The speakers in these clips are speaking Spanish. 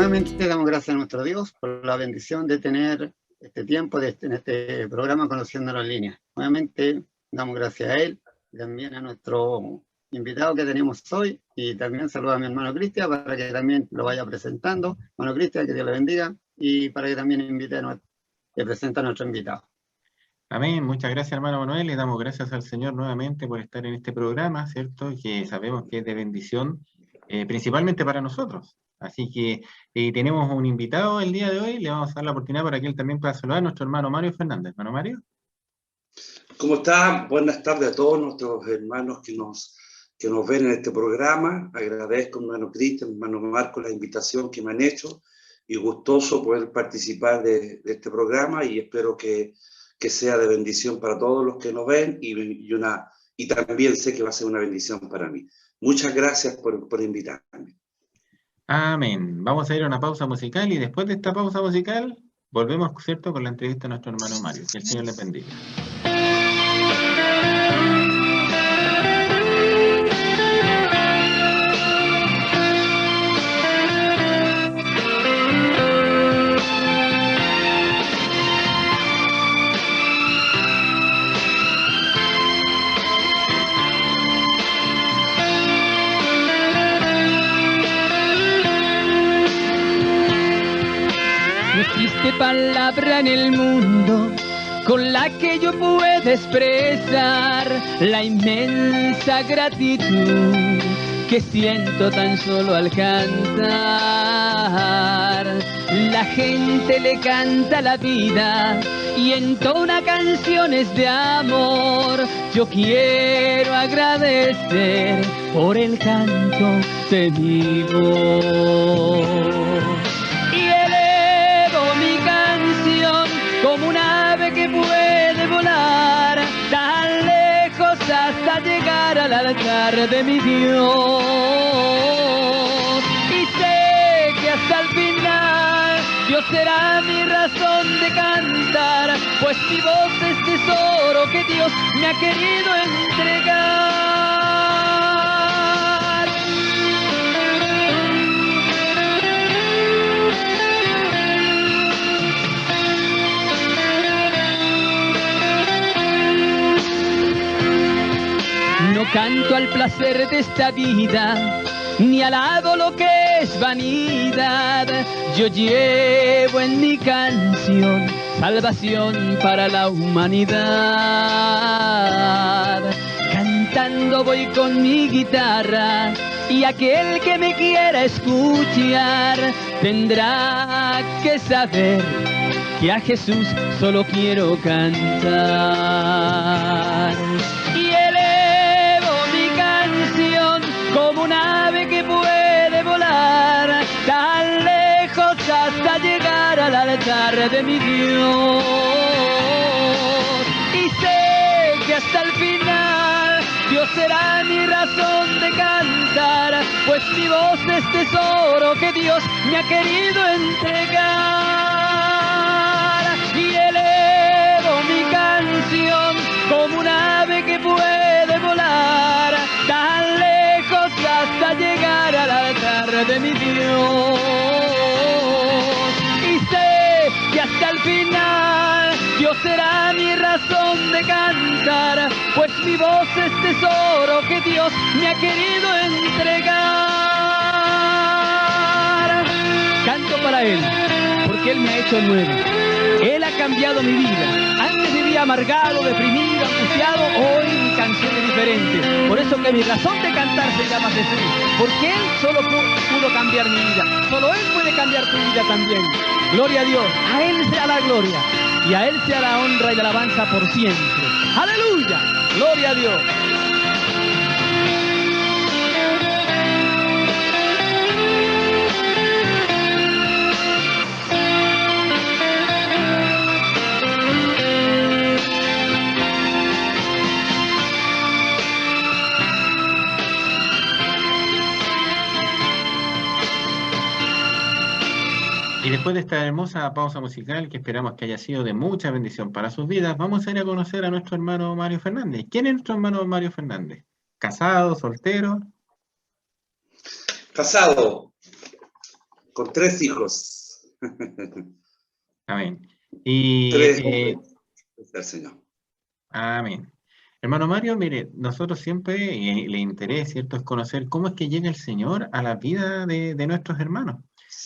Nuevamente damos gracias a nuestro Dios por la bendición de tener este tiempo en este programa Conociéndolo en Línea. Nuevamente damos gracias a él y también a nuestro invitado que tenemos hoy, y también saludo a mi hermano Cristian para que también lo vaya presentando. Hermano Cristian, que Dios le bendiga, y para que también que presente a nuestro invitado. Amén, muchas gracias hermano Manuel, le damos gracias al Señor nuevamente por estar en este programa, ¿cierto? Que sabemos que es de bendición, principalmente para nosotros. Así que tenemos un invitado el día de hoy, le vamos a dar la oportunidad para que él también pueda saludar a nuestro hermano Mario Fernández. Hermano Mario. ¿Cómo está? Buenas tardes a todos nuestros hermanos que nos ven en este programa. Agradezco a hermano Cristian, hermano Marco, la invitación que me han hecho, y gustoso poder participar de este programa, y espero que sea de bendición para todos los que nos ven, y también sé que va a ser una bendición para mí. Muchas gracias por invitarme. Amén. Vamos a ir a una pausa musical, y después de esta pausa musical volvemos, ¿cierto?, con la entrevista a nuestro hermano Mario. Que el Señor le bendiga. Palabra en el mundo con la que yo pueda expresar la inmensa gratitud que siento tan solo al cantar. La gente le canta la vida y entona canciones de amor. Yo quiero agradecer por el canto de mi voz. Como un ave que puede volar tan lejos hasta llegar al altar de mi Dios. Y sé que hasta el final Dios será mi razón de cantar, pues mi voz es tesoro que Dios me ha querido entregar. No canto al placer de esta vida, ni alabo lo que es vanidad. Yo llevo en mi canción salvación para la humanidad. Cantando voy con mi guitarra, y aquel que me quiera escuchar tendrá que saber que a Jesús solo quiero cantar. Como un ave que puede volar tan lejos hasta llegar al altar de mi Dios. Y sé que hasta el final Dios será mi razón de cantar, pues mi voz es tesoro que Dios me ha querido entregar. Y elevo mi canción como un ave que puede volar tan lejos hasta llegar al altar de mi Dios. Y sé que hasta el final Dios será mi razón de cantar, pues mi voz es tesoro que Dios me ha querido entregar. Canto para Él, porque Él me ha hecho nuevo. Él ha cambiado mi vida. Antes vivía amargado, deprimido, angustiado. Hoy mi canción es diferente. Por eso que mi razón de cantar se llama Jesús. Porque Él solo pudo cambiar mi vida. Solo Él puede cambiar tu vida también. Gloria a Dios. A Él sea la gloria. Y a Él sea la honra y la alabanza por siempre. ¡Aleluya! ¡Gloria a Dios! Y después de esta hermosa pausa musical, que esperamos que haya sido de mucha bendición para sus vidas, vamos a ir a conocer a nuestro hermano Mario Fernández. ¿Quién es nuestro hermano Mario Fernández? ¿Casado, soltero? Casado. con 3 hijos. Amén. Y, 3 hombres del Señor. amén. Hermano Mario, mire, nosotros siempre le interesa, ¿cierto?, es conocer cómo es que llega el Señor a la vida de nuestros hermanos.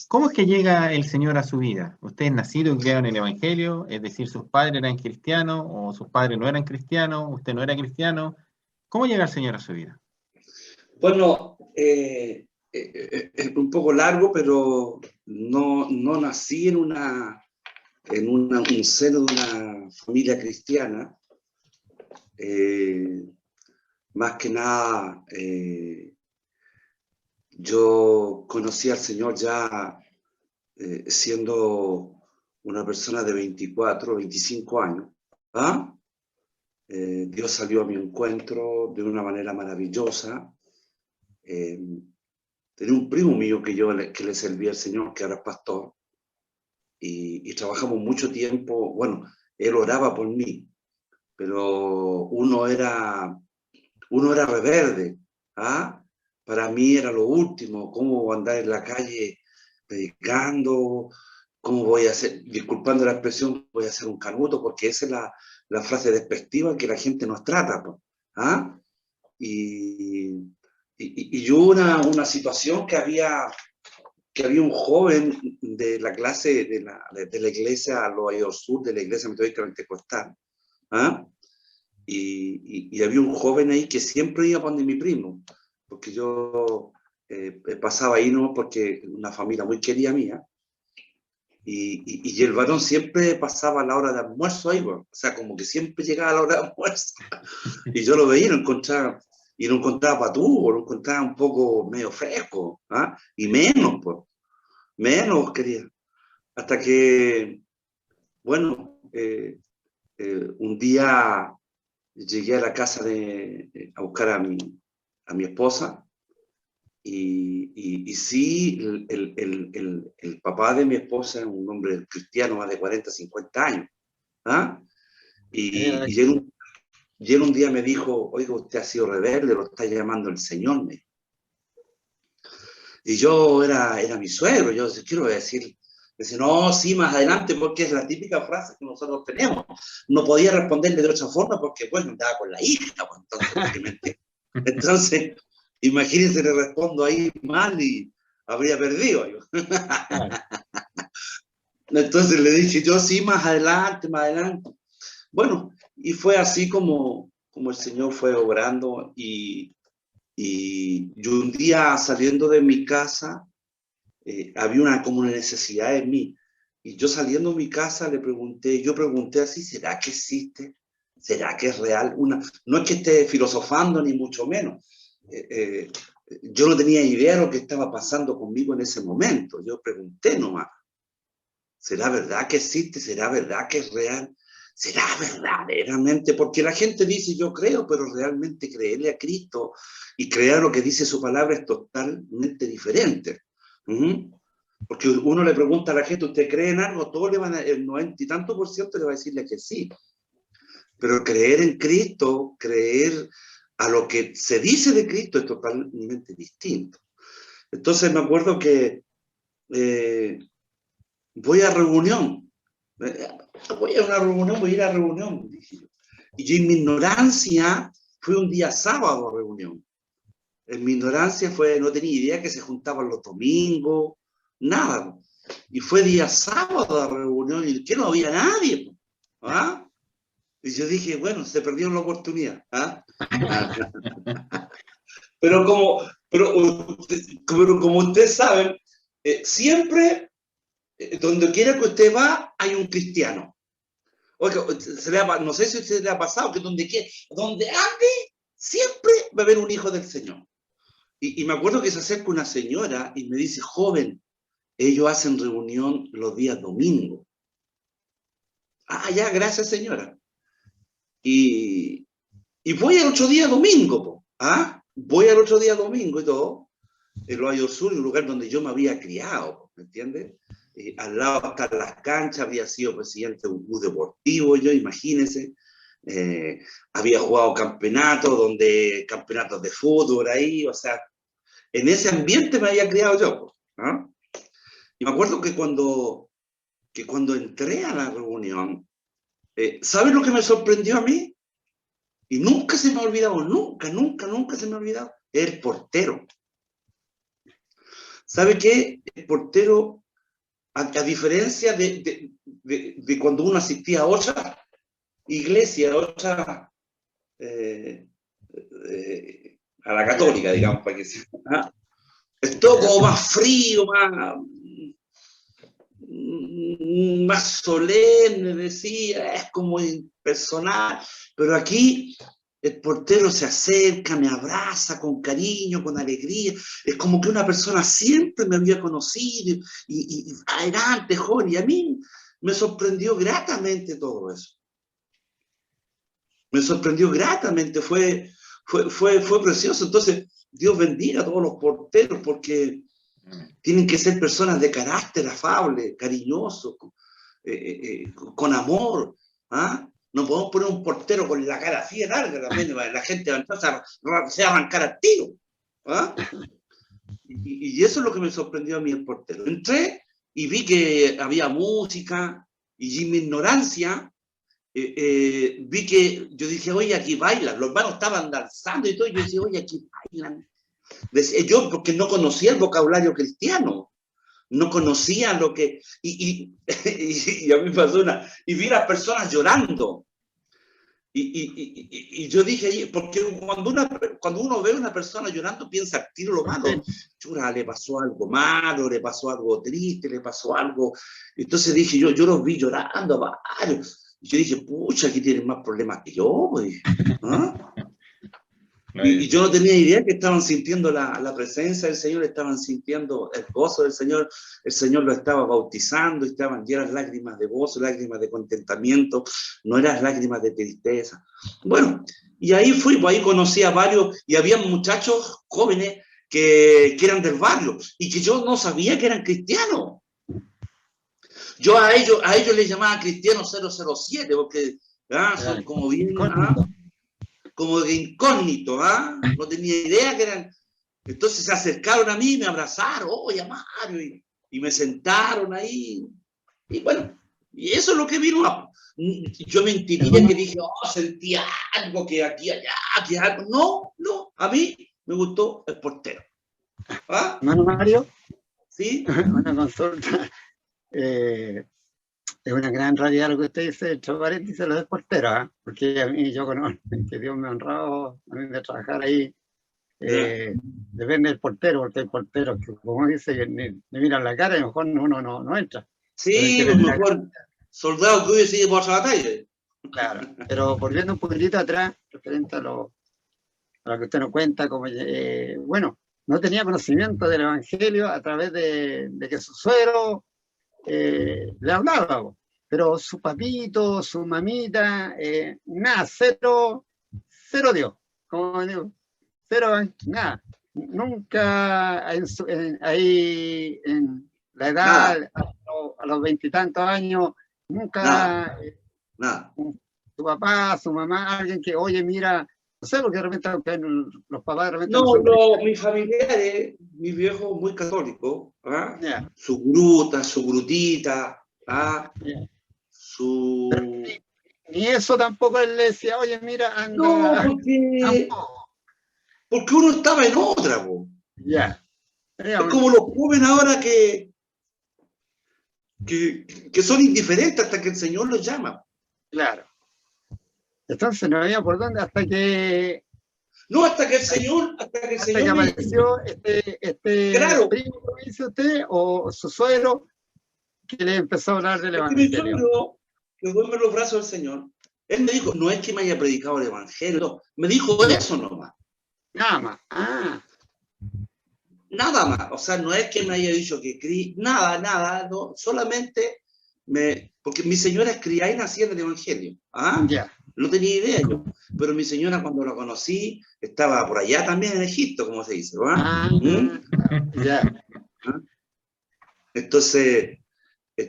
¿Cómo es que llega el Señor a su vida? ¿Usted es nacido y criado en el Evangelio? Es decir, ¿sus padres eran cristianos o sus padres no eran cristianos? ¿Usted no era cristiano? ¿Cómo llega el Señor a su vida? Bueno, es un poco largo, pero no nací en un seno de una familia cristiana. Más que nada, yo conocí al Señor ya siendo una persona de 24, 25 años. ¿Ah? Dios salió a mi encuentro de una manera maravillosa. Tenía un primo mío que le servía al Señor, que ahora es pastor, y trabajamos mucho tiempo. Bueno, él oraba por mí, pero uno era rebelde. ¿Ah? Para mí era lo último, cómo andar en la calle predicando, cómo voy a hacer, disculpando la expresión, voy a hacer un canuto, porque esa es la frase despectiva que la gente nos trata. ¿Ah? Y hubo una situación que había un joven de la clase de la iglesia Loa Sur, de la iglesia metodista pentecostal, ¿ah? Y había un joven ahí que siempre iba donde mi primo, porque yo pasaba ahí, ¿no? Porque una familia muy querida mía, y el varón siempre pasaba a la hora de almuerzo ahí, bueno. O sea, como que siempre llegaba a la hora de almuerzo, y yo lo veía y lo encontraba patúo, lo encontraba un poco medio fresco, ¿ah? Y menos, pues, menos quería. Hasta que, bueno, un día llegué a la casa a buscar a mi esposa, y sí, el papá de mi esposa es un hombre cristiano, más de 40, 50 años. ¿Ah? Y él un día me dijo: oiga, usted ha sido rebelde, lo está llamando el Señor. Y yo era mi suegro, yo quiero decir, no, sí, más adelante, porque es la típica frase que nosotros tenemos. No podía responderle de otra forma porque, bueno, andaba con la hija, pues, entonces, imagínense, le respondo ahí mal y habría perdido. Entonces le dije yo: sí, más adelante, más adelante. Bueno, y fue así como el Señor fue obrando, y yo un día saliendo de mi casa, había como una necesidad en mí, y yo saliendo de mi casa yo pregunté así: ¿será que existe? ¿Será que es real? No es que esté filosofando, ni mucho menos. Yo no tenía idea de lo que estaba pasando conmigo en ese momento. Yo pregunté nomás: ¿será verdad que existe? ¿Será verdad que es real? ¿Será verdaderamente? Porque la gente dice: yo creo, pero realmente creerle a Cristo y creer lo que dice su palabra es totalmente diferente. Porque uno le pregunta a la gente: ¿usted cree en algo? Todos el 90 y tanto % le va a decirle que sí. Pero creer en Cristo, creer a lo que se dice de Cristo, es totalmente distinto. Entonces me acuerdo que voy a reunión. Voy a ir a reunión, dije yo. Y yo, en mi ignorancia, fui un día sábado a reunión. En mi ignorancia no tenía idea que se juntaban los domingos, nada. Y fue día sábado a reunión, y que no había nadie. ¿Ah? Y yo dije: bueno, se perdió la oportunidad. ¿Ah? Pero como ustedes saben, siempre, donde quiera que usted va, hay un cristiano. Oiga, no sé si a usted le ha pasado que donde ande, siempre va a haber un hijo del Señor. Y me acuerdo que se acerca una señora y me dice: joven, ellos hacen reunión los días domingos. Ah, ya, gracias, señora. Y voy al otro día domingo, ¿ah? Voy al otro día domingo y todo, en Loa Sur, un lugar donde yo me había criado, ¿me entiendes? Al lado están las canchas, había sido presidente de un club deportivo, yo, imagínense. Había jugado campeonatos de fútbol ahí, o sea, en ese ambiente me había criado yo, ¿ah? Y me acuerdo que cuando entré a la reunión, ¿sabes lo que me sorprendió a mí? Y nunca se me ha olvidado, nunca se me ha olvidado. El portero. ¿Sabe qué? El portero, a diferencia de cuando uno asistía a otra iglesia, a la católica, digamos, para que sea, ¿ah? Es todo como más frío, más solemne, decía, es como impersonal, pero aquí el portero se acerca, me abraza con cariño, con alegría, es como que una persona siempre me había conocido, y adelante, joven, y a mí me sorprendió gratamente todo eso. Me sorprendió gratamente, fue precioso. Entonces, Dios bendiga a todos los porteros, porque tienen que ser personas de carácter afable, cariñoso, con amor. ¿Ah? No podemos poner un portero con la cara así de larga también, la gente va a empezar a arrancar al tiro. ¿Ah? Y eso es lo que me sorprendió a mí, el portero. Entré y vi que había música, y en mi ignorancia vi que, yo dije, oye, aquí bailan, los hermanos estaban danzando y todo, y yo decía, oye, aquí bailan. Decía, yo, porque no conocía el vocabulario cristiano, no conocía lo que, y a mí me pasó y vi a las personas llorando, y yo dije, porque cuando uno ve a una persona llorando, piensa al tiro lo malo, chura, le pasó algo malo, le pasó algo triste, le pasó algo. Entonces dije, yo los vi llorando a varios. Y yo dije, pucha, aquí tienen más problemas que yo, pues. ¿Ah? Y yo no tenía idea que estaban sintiendo la presencia del Señor, estaban sintiendo el gozo del Señor, el Señor lo estaba bautizando, y estaban llenas lágrimas de gozo, lágrimas de contentamiento, no eran lágrimas de tristeza. Bueno, y ahí fui, pues ahí conocí a varios, y había muchachos jóvenes que eran del barrio, y que yo no sabía que eran cristianos. Yo a ellos les llamaba cristianos 007, porque son como bien... como de incógnito, ¿ah? No tenía idea que eran. Entonces se acercaron a mí, me abrazaron, oye, Mario, y me sentaron ahí. Y bueno, y eso es lo que vino. Yo mentiría que dije, sentía algo que aquí, allá, que algo. No, a mí me gustó el portero. ¿Ah? Hermano Mario, ¿Sí? una consulta. Es una gran realidad lo que usted dice, entre paréntesis, lo de portero, ¿eh? Porque a mí, yo conozco que Dios me ha honrado a mí de trabajar ahí. Depende del portero, porque hay porteros que, como dice, me miran la cara y a lo mejor uno no entra. Sí, a lo mejor soldado que hubiese ido por esa batalla. Claro, pero volviendo un poquitito atrás, referente a lo que usted nos cuenta, como, bueno, no tenía conocimiento del Evangelio a través de que su suegro le hablaba, pero su papito, su mamita, nada, cero Dios, como digo, cero, nada, nunca ahí en la edad, a los 20 y tantos años, nunca nada. Su papá, su mamá, alguien que, oye, mira, no sé, porque de repente los papás de repente... No, mis familiares, mis viejos muy católicos, ¿ah? Yeah. Su gruta, su grutita, ¿ah? Yeah. Ni eso tampoco él le decía, oye, mira, anda... No, porque uno estaba en otra, po. Ya. Yeah. Es como los jóvenes ahora que son indiferentes hasta que el Señor los llama. Claro. Entonces no había por dónde hasta que... No, hasta que el Señor... Hasta que apareció claro. Primo, como dice usted, o su suegro, que le empezó a hablar del Evangelio. Mi suegro, que duerme en los brazos del Señor, él me dijo, no es que me haya predicado el Evangelio, no, me dijo eso nomás. Nada más. Nada más, o sea, no es que me haya dicho que nada, no, solamente porque mi señora es criada y nacida en el Evangelio. ¿Ah? Ya. No tenía idea yo, pero mi señora cuando la conocí estaba por allá también en Egipto, como se dice, ¿verdad? Ya. ¿Ah? Entonces, mi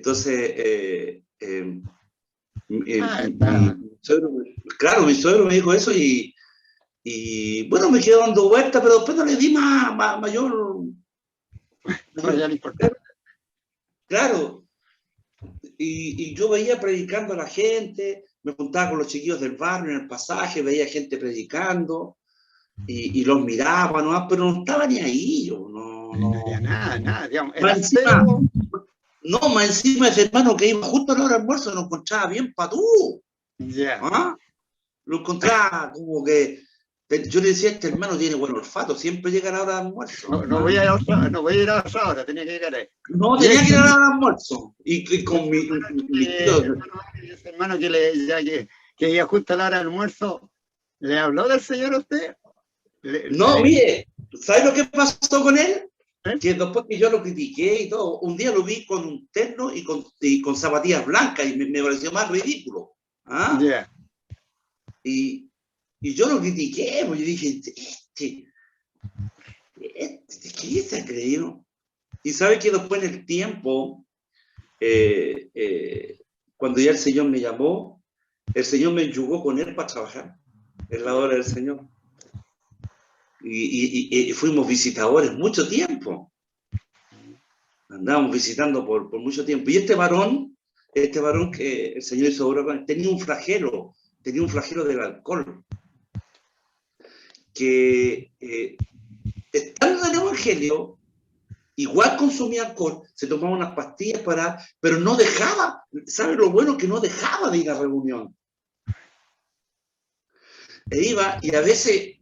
suegro me dijo eso y bueno, me quedé dando vueltas, pero después no le di mayor... No, ya le importaba. claro, y yo veía predicando a la gente, me juntaba con los chiquillos del barrio en el pasaje, veía gente predicando, y los miraba, ¿no? Pero no estaba ni ahí, yo, Nada, digamos, Más era encima, cero. no, más encima ese hermano que iba justo a la hora de almuerzo lo encontraba bien patúo. Ya. ¿Ah? Lo encontraba como que, yo le decía, este hermano tiene buen olfato, siempre llega a la hora de almuerzo. No voy a ir a otra hora, tenía que llegar ahí. No, tenía que ir a la hora de almuerzo. Y con mi tío. Ese hermano que ya justo a la hora del almuerzo, ¿le habló del Señor a usted? No, mire, ¿sabes lo que pasó con él? ¿Eh? Que después que yo lo critiqué y todo, un día lo vi con un terno y con zapatillas blancas y me pareció más ridículo. ¿Ah? Yeah. Y yo lo critiqué, porque yo dije, ¿qué se ha creído? Y sabe que después en el tiempo, cuando ya el Señor me llamó, el Señor me enjugó con él para trabajar en la obra del Señor. Y fuimos visitadores mucho tiempo. Andábamos visitando por mucho tiempo. Y este varón que el Señor hizo obra con él, tenía un flagelo del alcohol. Que estando en el Evangelio, igual consumía alcohol, se tomaba unas pastillas pero no dejaba, ¿sabe lo bueno? Que no dejaba de ir a reunión. E iba, y a veces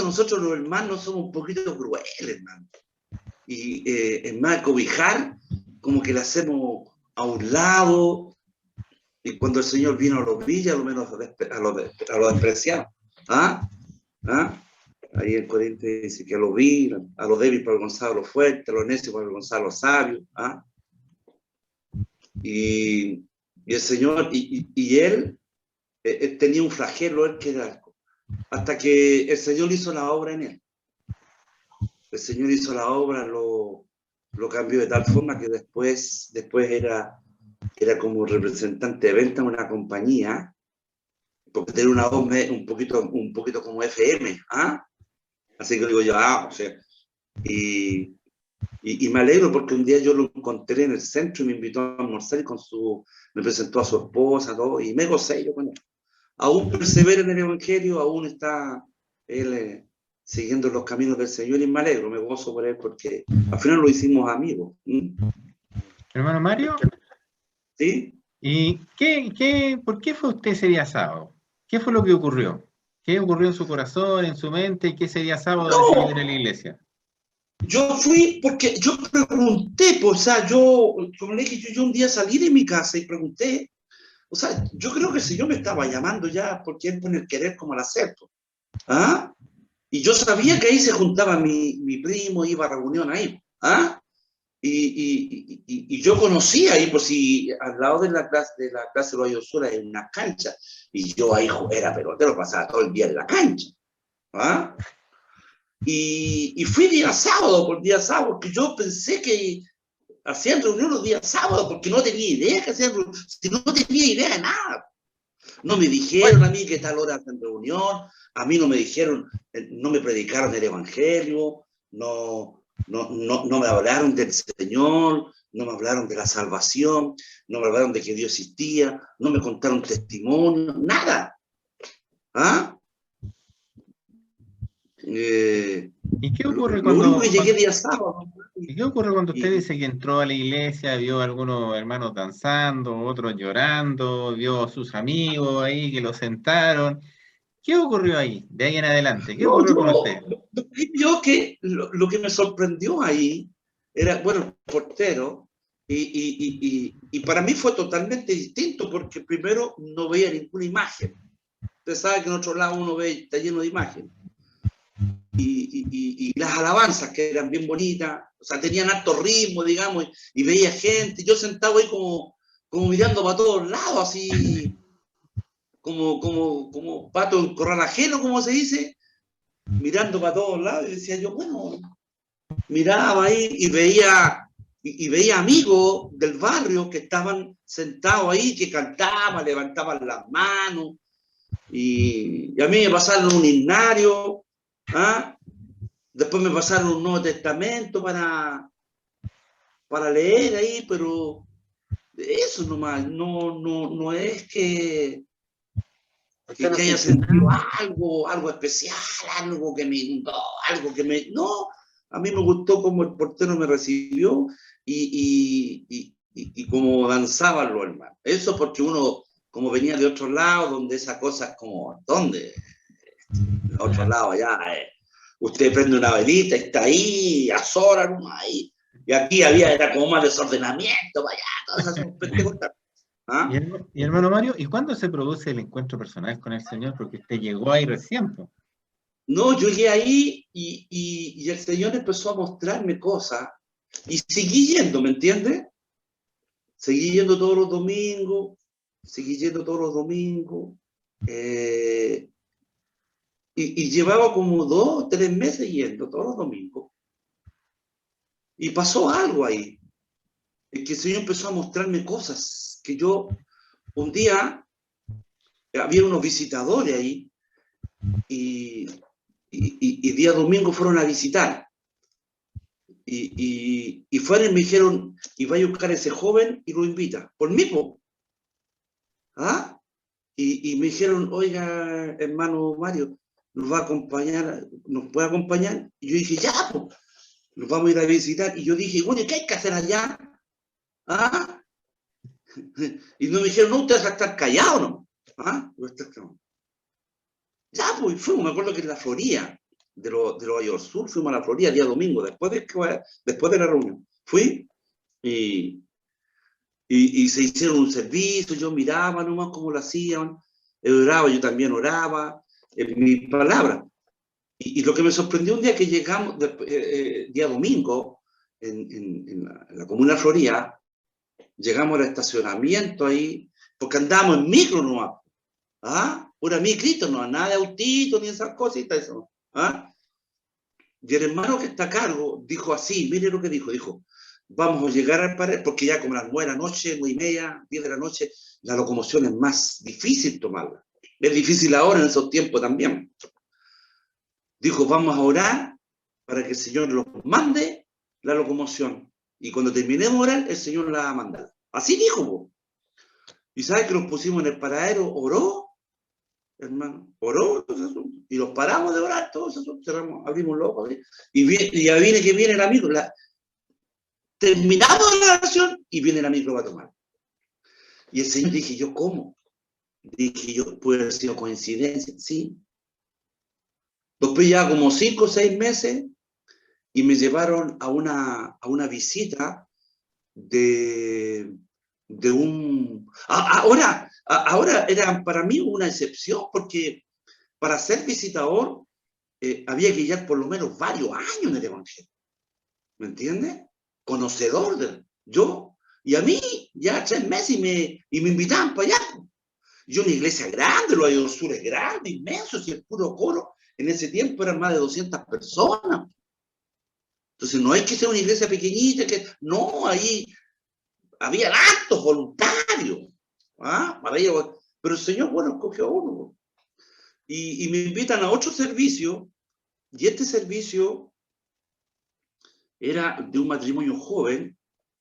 nosotros los hermanos somos un poquito crueles, hermano. Y en más cobijar, como que le hacemos a un lado, y cuando el Señor vino a los villas, a lo menos a los despreciados. ¿Ah? ¿Ah? Ahí en Corintios dice que a los viles, a los débiles para avergonzar a los fuertes, a los necios para avergonzar a los sabios. ¿Ah? Y el Señor, y él tenía un flagelo, él que era, hasta que el Señor hizo la obra en él. El Señor hizo la obra, lo cambió de tal forma que después era como representante de venta en una compañía, porque tenía una voz un poquito como FM, ¿ah? Así que digo yo, o sea, y me alegro porque un día yo lo encontré en el centro y me invitó a almorzar y me presentó a su esposa, todo, y me gocé yo con él. Aún persevera en el Evangelio, aún está él siguiendo los caminos del Señor y me alegro, me gozo por él porque al final lo hicimos amigos. Hermano Mario, ¿Sí? ¿y por qué fue usted ese día sábado? ¿Qué fue lo que ocurrió? ¿Qué ocurrió en su corazón, en su mente? ¿Qué ese día sábado decidió ir a la iglesia? Yo fui porque yo pregunté, pues, o sea, como le dije, yo un día salí de mi casa y pregunté, o sea, yo creo que el Señor me estaba llamando ya por tiempo en el querer como al hacer. ¿Ah? Y yo sabía que ahí se juntaba mi primo, iba a reunión ahí. ¿Ah? Y yo conocía ahí, por si al lado de la clase de Loyo Sur hay una cancha, y yo ahí era pelotero, pasaba todo el día en la cancha. ¿Ah? Y fui día sábado, porque yo pensé que hacían reunión los días sábados, porque no tenía idea que hacían reunión, no tenía idea de nada. No me dijeron a mí que tal hora hacen reunión, a mí no me dijeron, no me predicaron el Evangelio, no me hablaron del Señor, no me hablaron de la salvación, no me hablaron de que Dios existía, no me contaron testimonio, nada. ¿Ah? ¿Y qué ocurre cuando usted dice que entró a la iglesia, vio a algunos hermanos danzando, otros llorando, vio a sus amigos ahí que lo sentaron? ¿Qué ocurrió ahí, de ahí en adelante? ¿Qué ocurrió con usted? Yo que lo que me sorprendió ahí era, bueno, portero, y para mí fue totalmente distinto, porque primero no veía ninguna imagen. Usted sabe que en otro lado uno está lleno de imágenes. Y las alabanzas que eran bien bonitas, o sea, tenían alto ritmo, digamos, y veía gente, yo sentado ahí como mirando para todos lados, así, como pato en corral ajeno, como se dice, mirando para todos lados, y decía yo, bueno, miraba ahí y veía amigos del barrio que estaban sentados ahí, que cantaban, levantaban las manos, y a mí me pasaron un himnario. ¿Ah? Después me pasaron un Nuevo Testamento para leer ahí, pero eso nomás, no es que haya sentido algo especial, algo que me... No, a mí me gustó cómo el portero me recibió y cómo danzaban los hermanos. Eso porque uno, como venía de otro lado, donde esa cosa es como, ¿dónde? De otro lado, allá, usted prende una velita, está ahí, azora nomás ahí. Y aquí era como más desordenamiento, vaya, todas esas pentecostales. ¿Ah? Y hermano Mario, ¿y cuándo se produce el encuentro personal con el Señor? Porque usted llegó ahí recién, pues. No, yo llegué ahí y el Señor empezó a mostrarme cosas y seguí yendo, ¿me entiendes? Seguí yendo todos los domingos, y llevaba como 2 o 3 meses yendo todos los domingos. Y pasó algo ahí, es que el Señor empezó a mostrarme cosas, que yo, un día, había unos visitadores ahí, y día domingo fueron a visitar. Y fueron y me dijeron, y vaya a buscar a ese joven y lo invita, por mí, po. ¿Ah? Y me dijeron, oiga, hermano Mario, nos va a acompañar, nos puede acompañar. Y yo dije, ya, pues, nos vamos a ir a visitar. Y yo dije, bueno, ¿qué hay que hacer allá? ¿Ah? Y no me dijeron, no, usted va a estar callado, ¿no? ¿Ah? Ya, pues fuimos, me acuerdo que en la Florida, de los Ayor Sur, fuimos a la Florida día domingo, después de la reunión. Fui y se hicieron un servicio, yo miraba nomás cómo lo hacían, oraba, yo también oraba, en mi palabra. Y lo que me sorprendió un día que llegamos, día domingo, en la comuna Florida, llegamos al estacionamiento ahí, porque andábamos en micro nomás. ¿Ah? Pura micrito, no, nada de autito ni esas cositas. Eso, ¿ah? Y el hermano que está a cargo dijo así, mire lo que dijo, vamos a llegar al pared, porque ya como las 9 de la noche, 9:30, 10 de la noche, la locomoción es más difícil tomarla. Es difícil ahora en esos tiempos también. Dijo, vamos a orar para que el Señor los mande la locomoción. Y cuando terminemos de orar, el Señor la va a mandar. Así dijo, po. Y sabe que nos pusimos en el paradero, oró, hermano, oró, y los paramos de orar, todos esos, cerramos, abrimos los ojos, y ya viene que viene el amigo, terminamos la oración, y viene el amigo, lo va a tomar. Y el Señor, dije yo, ¿cómo? Dije yo, puede haber sido coincidencia, sí. Después ya como 5 o 6 meses, y me llevaron a una visita de un... Ahora era para mí una excepción, porque para ser visitador había que llevar por lo menos varios años en el Evangelio. ¿Me entiendes? Conocedor de yo. Y a mí ya 3 meses y me invitaban para allá. Yo una iglesia grande, los Ayor Sur es grande, inmenso, y el puro coro en ese tiempo eran más de 200 personas. Entonces no hay que ser una iglesia pequeñita, no, ahí había actos voluntarios. ¿Ah? Pero el Señor, bueno, escogió a uno. Y me invitan a otro servicio, y este servicio era de un matrimonio joven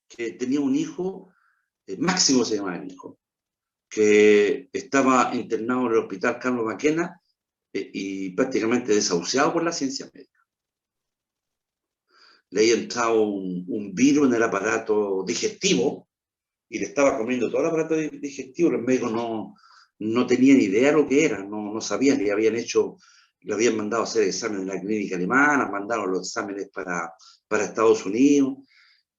que tenía un hijo, Máximo se llamaba el hijo, que estaba internado en el hospital Carlos Maquena y prácticamente desahuciado por la ciencia médica. Le había entrado un virus en el aparato digestivo y le estaba comiendo todo el aparato digestivo. Los médicos no tenían idea de lo que era, no sabían, le habían mandado a hacer exámenes en la clínica alemana, mandaron los exámenes para Estados Unidos,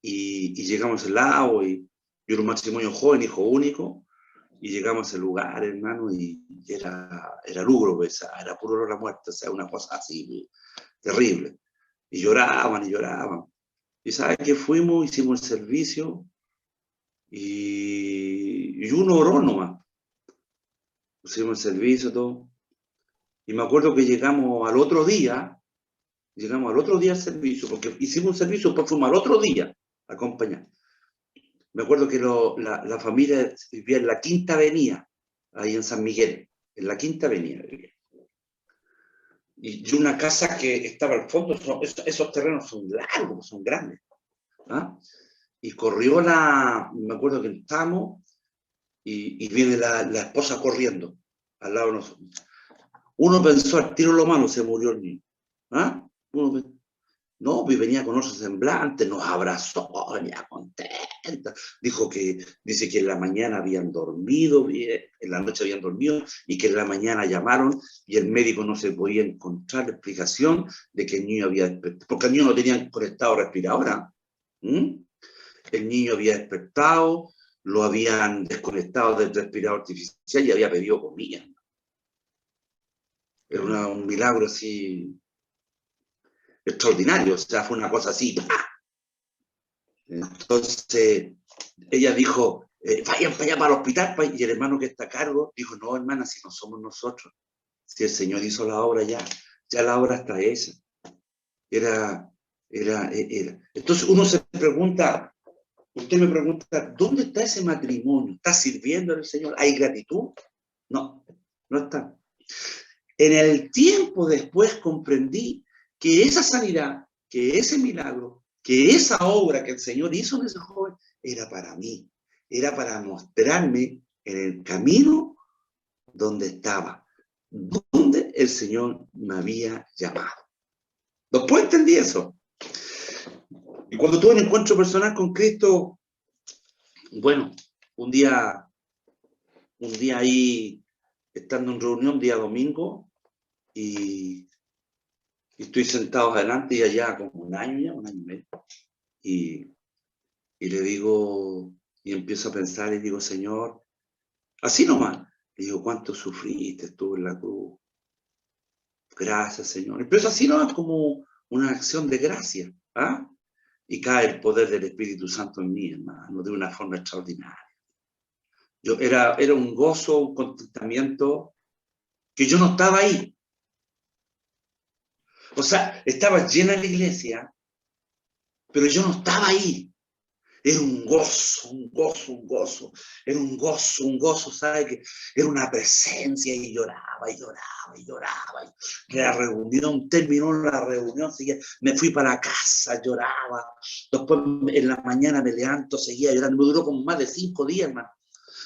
y llegamos al lado, y era un matrimonio joven, hijo único, y llegamos a ese lugar, hermano, y era lúgubre, era puro olor a muerte, o sea, una cosa así, terrible. Y lloraban, y lloraban. Y ¿sabes qué? Fuimos, hicimos el servicio, y uno oró nomás. Hicimos el servicio, todo. Y me acuerdo que llegamos al otro día al servicio, porque hicimos un servicio, después fuimos al otro día a acompañar. Me acuerdo que la familia vivía en la Quinta Avenida, ahí en San Miguel, en la Quinta Avenida. Y una casa que estaba al fondo, esos terrenos son largos, son grandes. ¿Ah? y corrió me acuerdo que estábamos, y viene la esposa corriendo al lado de nosotros. Uno pensó, al tiro lo malo, se murió el niño. ¿Ah? No, pues venía con otro semblante, nos abrazó, venía contenta. Dice que en la mañana habían dormido, en la noche habían dormido, y que en la mañana llamaron y el médico no se podía encontrar la explicación de que el niño había despertado, porque el niño no tenía conectado respiradora. El niño había despertado, lo habían desconectado del respirador artificial y había pedido comida. Era un milagro así extraordinario, o sea, fue una cosa así. ¡Pah! Entonces, ella dijo, vayan para allá para el hospital, y el hermano que está a cargo dijo, no, hermana, si no somos nosotros, si el Señor hizo la obra ya la obra está hecha. Era. Entonces uno se pregunta, usted me pregunta, ¿dónde está ese matrimonio? ¿Está sirviendo al Señor? ¿Hay gratitud? No, no está. En el tiempo después comprendí que esa sanidad, que ese milagro, que esa obra que el Señor hizo en ese joven, era para mí, era para mostrarme en el camino donde estaba, donde el Señor me había llamado. Después entendí eso. Y cuando tuve un encuentro personal con Cristo, bueno, un día ahí, estando en reunión, día domingo, y estoy sentado adelante y allá como un año y medio, y le digo, y empiezo a pensar y digo, Señor, así nomás, le digo, ¿cuánto sufriste tú en la cruz? Gracias, Señor. Empiezo así nomás como una acción de gracia, ¿ah? Y cae el poder del Espíritu Santo en mí, hermano, de una forma extraordinaria. Era un gozo, un contentamiento, que yo no estaba ahí. O sea, estaba llena la iglesia, pero yo no estaba ahí. Era un gozo, un gozo, un gozo. Era un gozo, ¿sabe? Que era una presencia y lloraba, y lloraba, y lloraba. La reunión, terminó la reunión, me fui para la casa, lloraba. Después en la mañana me levanto, seguía llorando. Me duró como más de 5 días, hermano.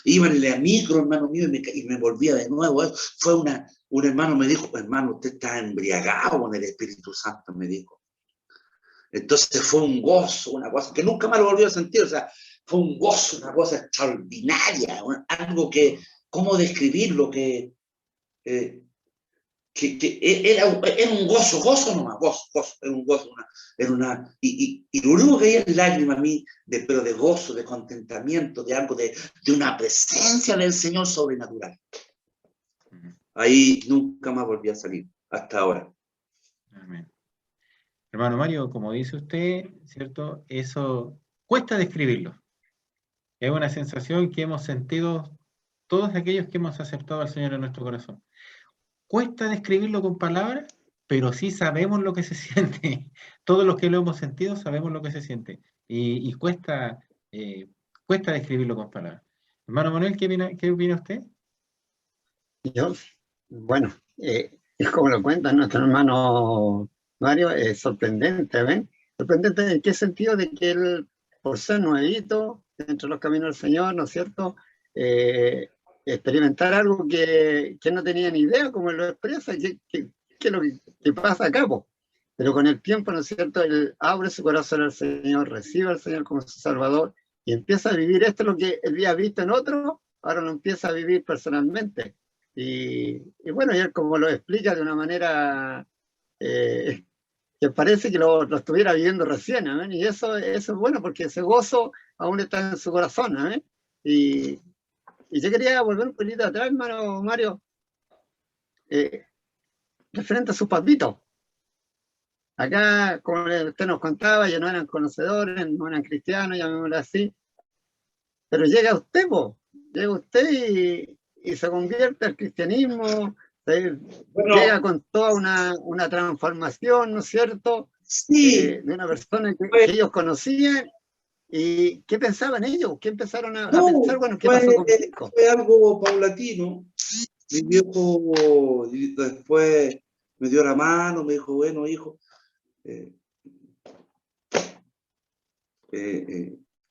Iba en la micro, hermano mío, y me volvía de nuevo. Un hermano me dijo, hermano, usted está embriagado con el Espíritu Santo, me dijo. Entonces fue un gozo, una cosa que nunca más lo volví a sentir, o sea, fue un gozo, una cosa extraordinaria, algo que, ¿cómo describirlo? Que era un gozo nomás, gozo, era un gozo, y lo único que hay es lágrima a mí, pero de gozo, de contentamiento, de algo, de una presencia del Señor sobrenatural. Ahí nunca más volví a salir, hasta ahora. Amén. Hermano Mario, como dice usted, ¿cierto? Eso cuesta describirlo. Es una sensación que hemos sentido todos aquellos que hemos aceptado al Señor en nuestro corazón. Cuesta describirlo con palabras, pero sí sabemos lo que se siente. Todos los que lo hemos sentido sabemos lo que se siente. Y cuesta describirlo con palabras. Hermano Manuel, ¿qué opina usted? Yo, bueno, como lo cuenta nuestro hermano Mario, es sorprendente, ¿ven? Sorprendente en qué sentido, de que él, por ser nuevito entre los caminos del Señor, ¿no es cierto? Experimentar algo que no tenía ni idea, como él lo expresa, que es lo que pasa acá, po. Pero con el tiempo, ¿no es cierto? Él abre su corazón al Señor, recibe al Señor como su Salvador y empieza a vivir esto, lo que él había visto en otro, ahora lo empieza a vivir personalmente. Y bueno, y él como lo explica de una manera que parece que lo estuviera viviendo recién, ¿eh? Y eso es bueno, porque ese gozo aún está en su corazón, ¿eh? Y yo quería volver un poquito atrás, hermano Mario, referente a sus papitos. Acá, como usted nos contaba, ya no eran conocedores, no eran cristianos, llamémoslo así, pero llega usted, llega usted y se convierte al cristianismo, llega con toda una transformación, ¿no es cierto? Sí. De una persona que ellos conocían. ¿Y qué pensaban ellos? ¿Qué empezaron a pensar? Bueno, ¿qué pasó conmigo? Fue algo paulatino. Mi viejo después me dio la mano, me dijo, bueno, hijo,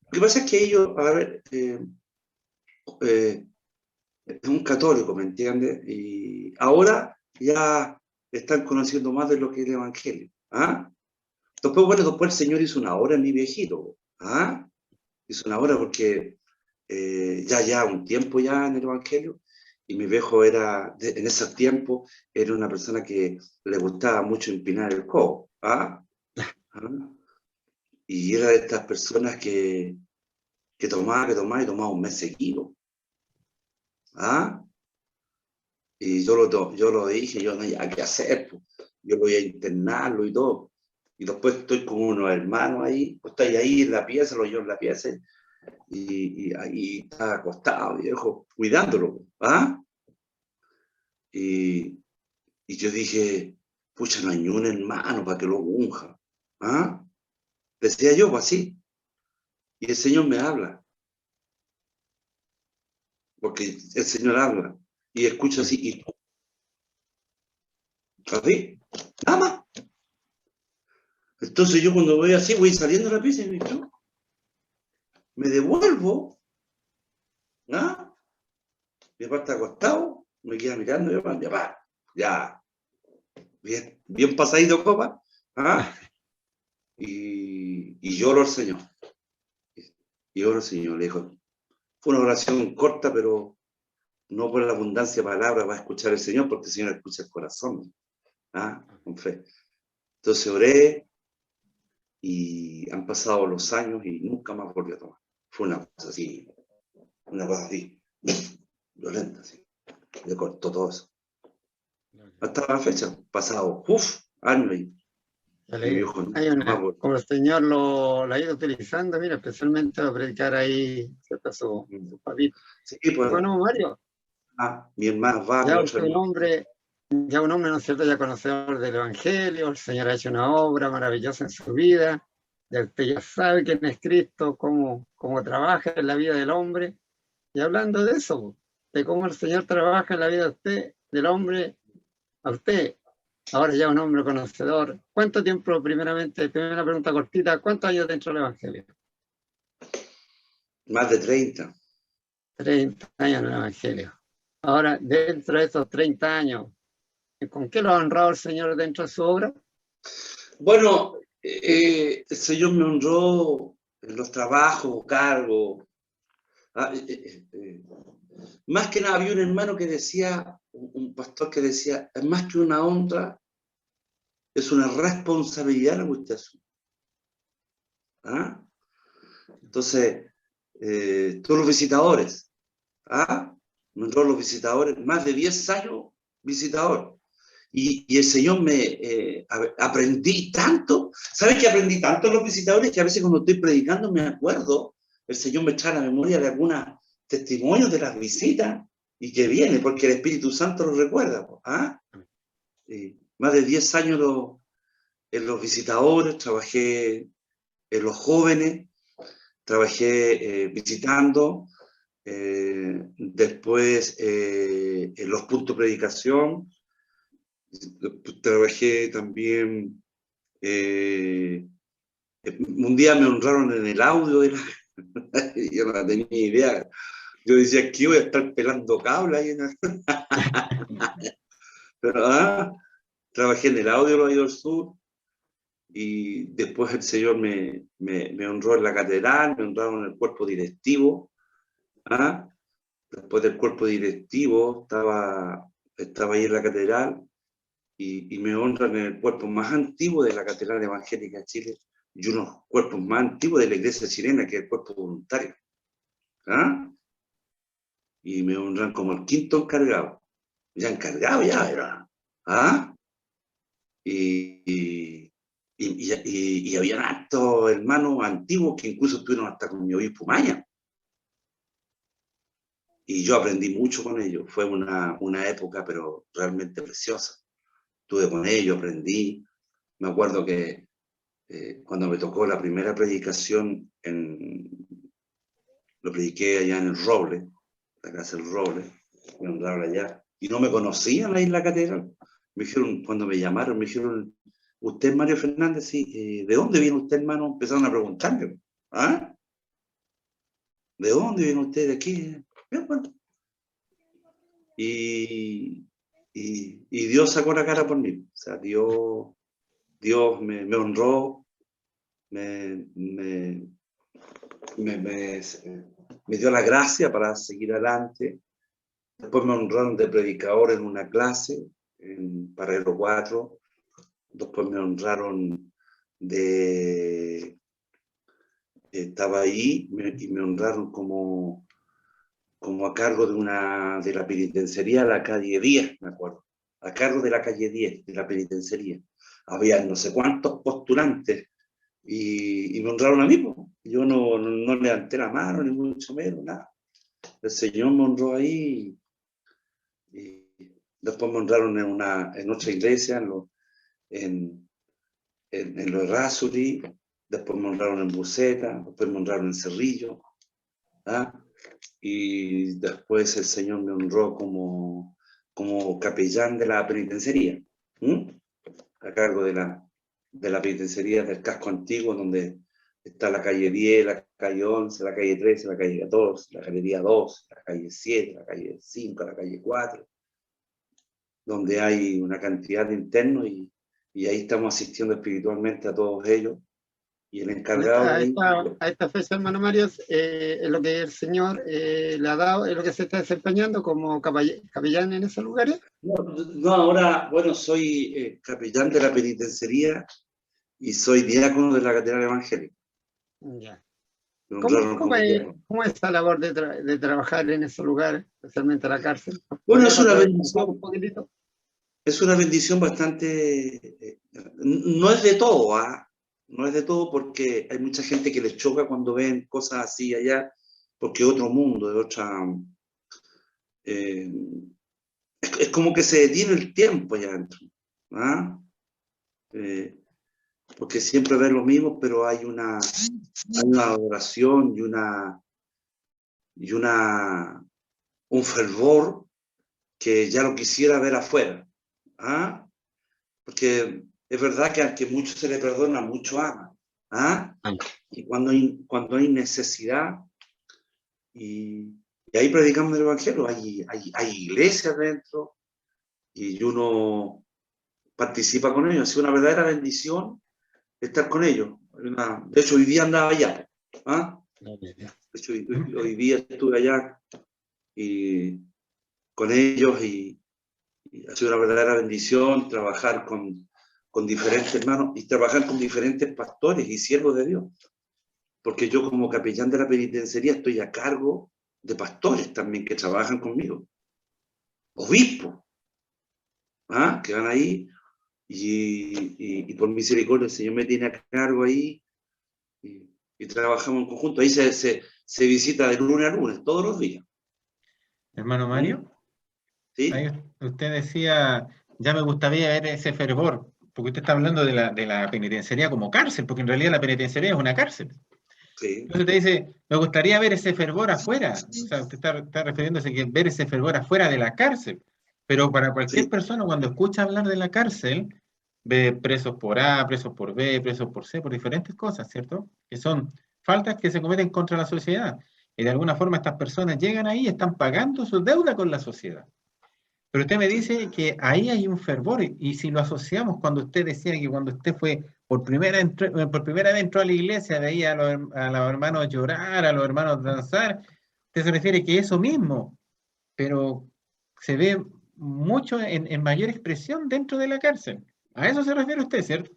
Lo que pasa es que ellos, a ver, es un católico, ¿me entiendes? Y ahora ya están conociendo más de lo que es el Evangelio. ¿Ah? Después, bueno, después el Señor hizo una obra en mi viejito. ¿Ah? Hizo una obra porque ya un tiempo ya en el Evangelio, y mi viejo era, en ese tiempo, era una persona que le gustaba mucho empinar el codo. ¿Ah? ¿Ah? Y era de estas personas que tomaba un mes seguido. ¿Ah? Y yo lo dije, yo no había qué hacer, pues. Yo voy a internarlo y todo. Y después estoy con unos hermanos ahí, pues estoy ahí en la pieza, lo llevo en la pieza, y ahí está acostado, viejo, cuidándolo. ¿Ah? Y yo dije, pucha, no hay ni un hermano para que lo unja. ¿Ah? Decía yo, pues así. Y el Señor me habla, porque el Señor habla. Y escucho así, y así, nada más. Entonces yo cuando voy así, voy saliendo de la pieza y me devuelvo. ¿Ah? Mi papá está acostado, me queda mirando, yo, mi papá, ya, bien pasadito copa. ¿Ah? Y lloro al Señor. Y oro al Señor, le dijo. Fue una oración corta, pero no por la abundancia de palabras va a escuchar el Señor, porque el Señor escucha el corazón. ¿Ah? Con fe. Entonces oré, y han pasado los años y nunca más volví a tomar. Fue una cosa así, violenta, así. Le cortó todo eso. Hasta la fecha, pasado, años y mi viejo como el Señor lo ha ido utilizando, mira, especialmente para predicar ahí, ¿cierto? Su papito. Sí, pues, bueno, Mario, mi hermano va, ya un hombre, ¿no es cierto?, ya conocedor del Evangelio, el Señor ha hecho una obra maravillosa en su vida, ya usted ya sabe quién es Cristo, cómo trabaja en la vida del hombre, y hablando de eso, de cómo el Señor trabaja en la vida de usted, del hombre, a usted, ahora ya un hombre conocedor. ¿Cuánto tiempo, primeramente, tengo una pregunta cortita, cuántos años dentro del Evangelio? Más de 30. 30 años en el Evangelio. Ahora, dentro de esos 30 años, ¿con qué lo ha honrado el Señor dentro de su obra? Bueno, el Señor me honró en los trabajos, cargos. Más que nada había un hermano que decía, un pastor que decía, es más que una honra, es una responsabilidad la que usted asume. ¿Ah? Entonces, todos los visitadores, todos los visitadores, más de 10 años visitador. Y el Señor aprendí tanto. ¿Sabes que aprendí tanto en los visitadores que a veces cuando estoy predicando me acuerdo? El Señor me trae a la memoria de algunos testimonios de las visitas y que viene, porque el Espíritu Santo lo recuerda. ¿Ah? Más de 10 años en los visitadores, trabajé en los jóvenes, trabajé visitando, después en los puntos de predicación, trabajé también, un día me honraron en el audio de yo no tenía idea, yo decía que voy a estar pelando cable ahí pero trabajé en el audio de los Oídos del Sur, y después el Señor me honró en la catedral, me honraron en el cuerpo directivo. Después del cuerpo directivo estaba ahí en la catedral, y me honran en el cuerpo más antiguo de la Catedral Evangélica de Chile, y unos cuerpos más antiguos de la iglesia chilena, que es el cuerpo voluntario. Y me honran como el quinto encargado. Ya encargado ya era. Y habían hartos hermanos antiguos que incluso estuvieron hasta con mi obispo Maya. Y yo aprendí mucho con ellos. Fue una época, pero realmente preciosa. Estuve con ellos, aprendí. Me acuerdo que cuando me tocó la primera predicación, lo prediqué allá en el Roble, la casa del Roble, me honraron allá. Y no me conocían ahí en la catedral. Me dijeron, cuando me llamaron, me dijeron, ¿usted es Mario Fernández? Sí. ¿De dónde viene usted, hermano? Empezaron a preguntarme. ¿de dónde viene usted? ¿De aquí? Bien, bueno. Y Dios sacó la cara por mí. O sea, Dios me honró, me dio la gracia para seguir adelante. Después me honraron de predicador en una clase, en Parrero 4. Después me honraron estaba ahí y me honraron como a cargo de la penitenciaría de la calle 10, me acuerdo. A cargo de la calle 10, de la penitenciaría. Había no sé cuántos postulantes y me honraron a mí. Yo no levanté la mano, ni mucho menos, nada. El Señor me honró ahí y después me honraron en otra iglesia, en los Errázuri, después me honraron en Buceta, después me honraron en Cerrillo, ¿ah? Y después el Señor me honró como capellán de la penitenciaría, a cargo de la penitenciaría del casco antiguo, donde está la calle 10, la calle 11, la calle 13, la calle 14, la galería 2, la calle 7, la calle 5, la calle 4, donde hay una cantidad de internos y ahí estamos asistiendo espiritualmente a todos ellos. Y el encargado a esta fecha, hermano Mario, es lo que el Señor le ha dado, es lo que se está desempeñando como capellán en esos lugares. No, ahora, bueno, soy capellán de la penitenciaría y soy diácono de la catedral evangélica. Ya. ¿Cómo es esa labor de trabajar en esos lugares, especialmente la cárcel? Bueno, es una bendición. Es una bendición bastante... no es de todo, ¿ah? No es de todo, porque hay mucha gente que les choca cuando ven cosas así allá, porque es otro mundo, es otra... es como que se detiene el tiempo allá adentro, ¿ah? Porque siempre ven lo mismo, pero hay una adoración y un fervor que ya lo quisiera ver afuera, ¿ah? Porque es verdad que aunque mucho se le perdona, mucho ama, ¿ah? Y cuando hay necesidad, y ahí predicamos el Evangelio, hay iglesias dentro, y uno participa con ellos. Es una verdadera bendición estar con ellos. De hecho, hoy día andaba allá, ¿ah? De hecho, hoy día estuve allá y con ellos y ha sido una verdadera bendición trabajar con diferentes hermanos y trabajar con diferentes pastores y siervos de Dios. Porque yo como capellán de la penitenciaría estoy a cargo de pastores también que trabajan conmigo. Obispos, ¿ah? Que van ahí y por misericordia el Señor me tiene a cargo ahí y trabajamos en conjunto. Ahí se visita de lunes a lunes, todos los días. Hermano Mario, ¿sí? Ahí usted decía, ya me gustaría ver ese fervor, porque usted está hablando de la penitenciaría como cárcel, porque en realidad la penitenciaría es una cárcel. Sí. Entonces te dice, me gustaría ver ese fervor afuera. O sea, usted está refiriéndose a ver ese fervor afuera de la cárcel. Pero para cualquier persona, cuando escucha hablar de la cárcel, ve presos por A, presos por B, presos por C, por diferentes cosas, ¿cierto? Que son faltas que se cometen contra la sociedad. Y de alguna forma estas personas llegan ahí y están pagando su deuda con la sociedad. Pero usted me dice que ahí hay un fervor, y si lo asociamos cuando usted decía que cuando usted fue por primera vez entró a la iglesia, veía a los hermanos llorar, a los hermanos danzar, usted se refiere que eso mismo, pero se ve mucho en mayor expresión dentro de la cárcel. A eso se refiere usted, ¿cierto?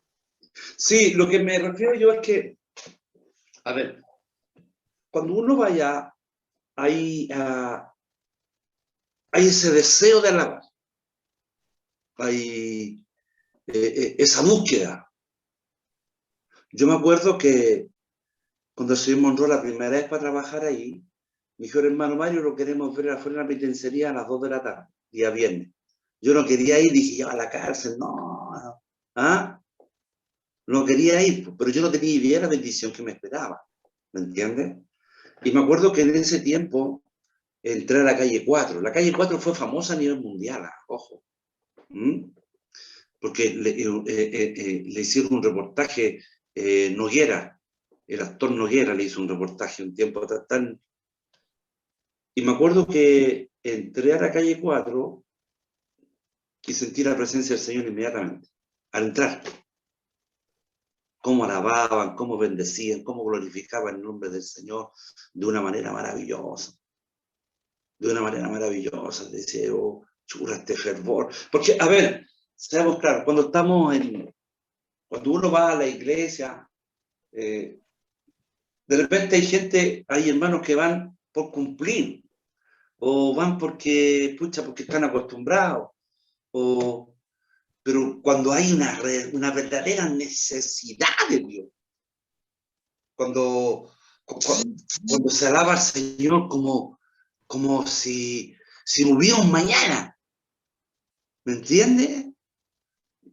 Sí, lo que me refiero yo es que, a ver, cuando uno vaya, hay ese deseo de alabar, hay esa búsqueda. Yo me acuerdo que cuando el Señor me honró la primera vez para trabajar ahí, me dijo, hermano Mario, lo queremos ver afuera en la penitenciaría a las 2 de la tarde, día viernes. Yo no quería ir, dije, ya a la cárcel, no. ¿Ah? No quería ir, pero yo no tenía idea de la bendición que me esperaba, ¿me entiendes? Y me acuerdo que en ese tiempo entré a la calle 4. La calle 4 fue famosa a nivel mundial, ojo. Porque le hicieron un reportaje Noguera, el actor Noguera le hizo un reportaje un tiempo tan Y me acuerdo que entré a la calle 4 y sentí la presencia del Señor inmediatamente, al entrar. Cómo alababan, cómo bendecían, cómo glorificaban el nombre del Señor de una manera maravillosa. De una manera maravillosa. Decía, oh, chura, este fervor. Porque, a ver, seamos claros, cuando uno va a la iglesia, de repente hay hermanos que van por cumplir, o van porque están acostumbrados, pero cuando hay una verdadera necesidad de Dios, cuando se alaba al Señor como si hubiera un mañana, ¿me entiendes?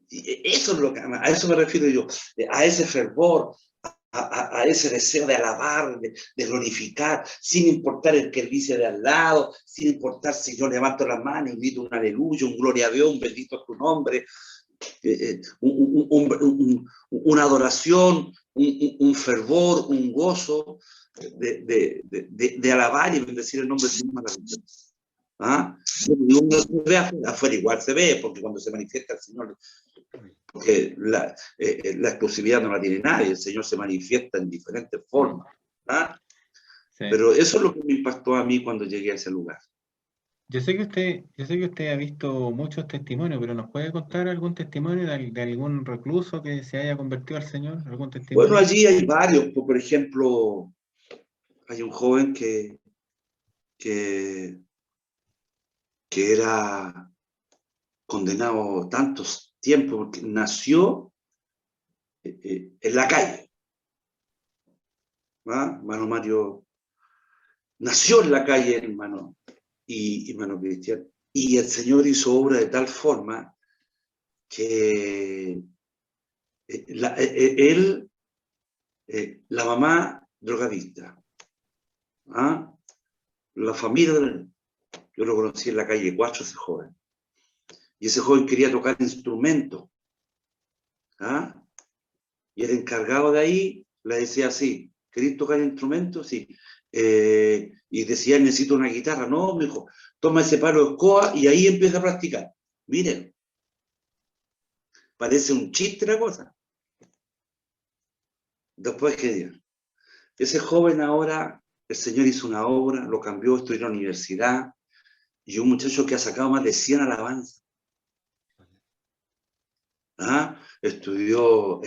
Eso es a eso me refiero yo, a ese fervor, a ese deseo de alabar, de glorificar, sin importar el que dice de al lado, sin importar si yo levanto las manos y grito un aleluya, un gloria a Dios, un bendito a tu nombre, una adoración, un fervor, un gozo de alabar y bendecir el nombre del Señor maravilloso. ¿Ah? Uno se ve afuera igual se ve, porque cuando se manifiesta el Señor, porque la exclusividad no la tiene nadie, el Señor se manifiesta en diferentes formas. ¿Ah? Sí. Pero eso es lo que me impactó a mí cuando llegué a ese lugar. Yo sé que usted ha visto muchos testimonios, pero ¿nos puede contar algún testimonio de algún recluso que se haya convertido al Señor? ¿Algún testimonio? Bueno, allí hay varios. Por ejemplo, hay un joven que era condenado tantos tiempos porque nació en la calle. ¿Ah? Hermano Mario nació en la calle, hermano Cristian, y el Señor hizo obra de tal forma que la mamá drogadicta, ¿ah? La familia, yo lo conocí en la calle 4, ese joven, y ese joven quería tocar instrumentos, ¿ah? Y el encargado de ahí le decía así, ¿querés tocar instrumentos? Sí. Y decía, necesito una guitarra. No, me dijo, toma ese palo de escoba y ahí empieza a practicar. Miren, parece un chiste la cosa. Después que ese joven ahora, el Señor hizo una obra, lo cambió, estudió en la universidad, y un muchacho que ha sacado más de 100 alabanzas. ¿Ah? Estudió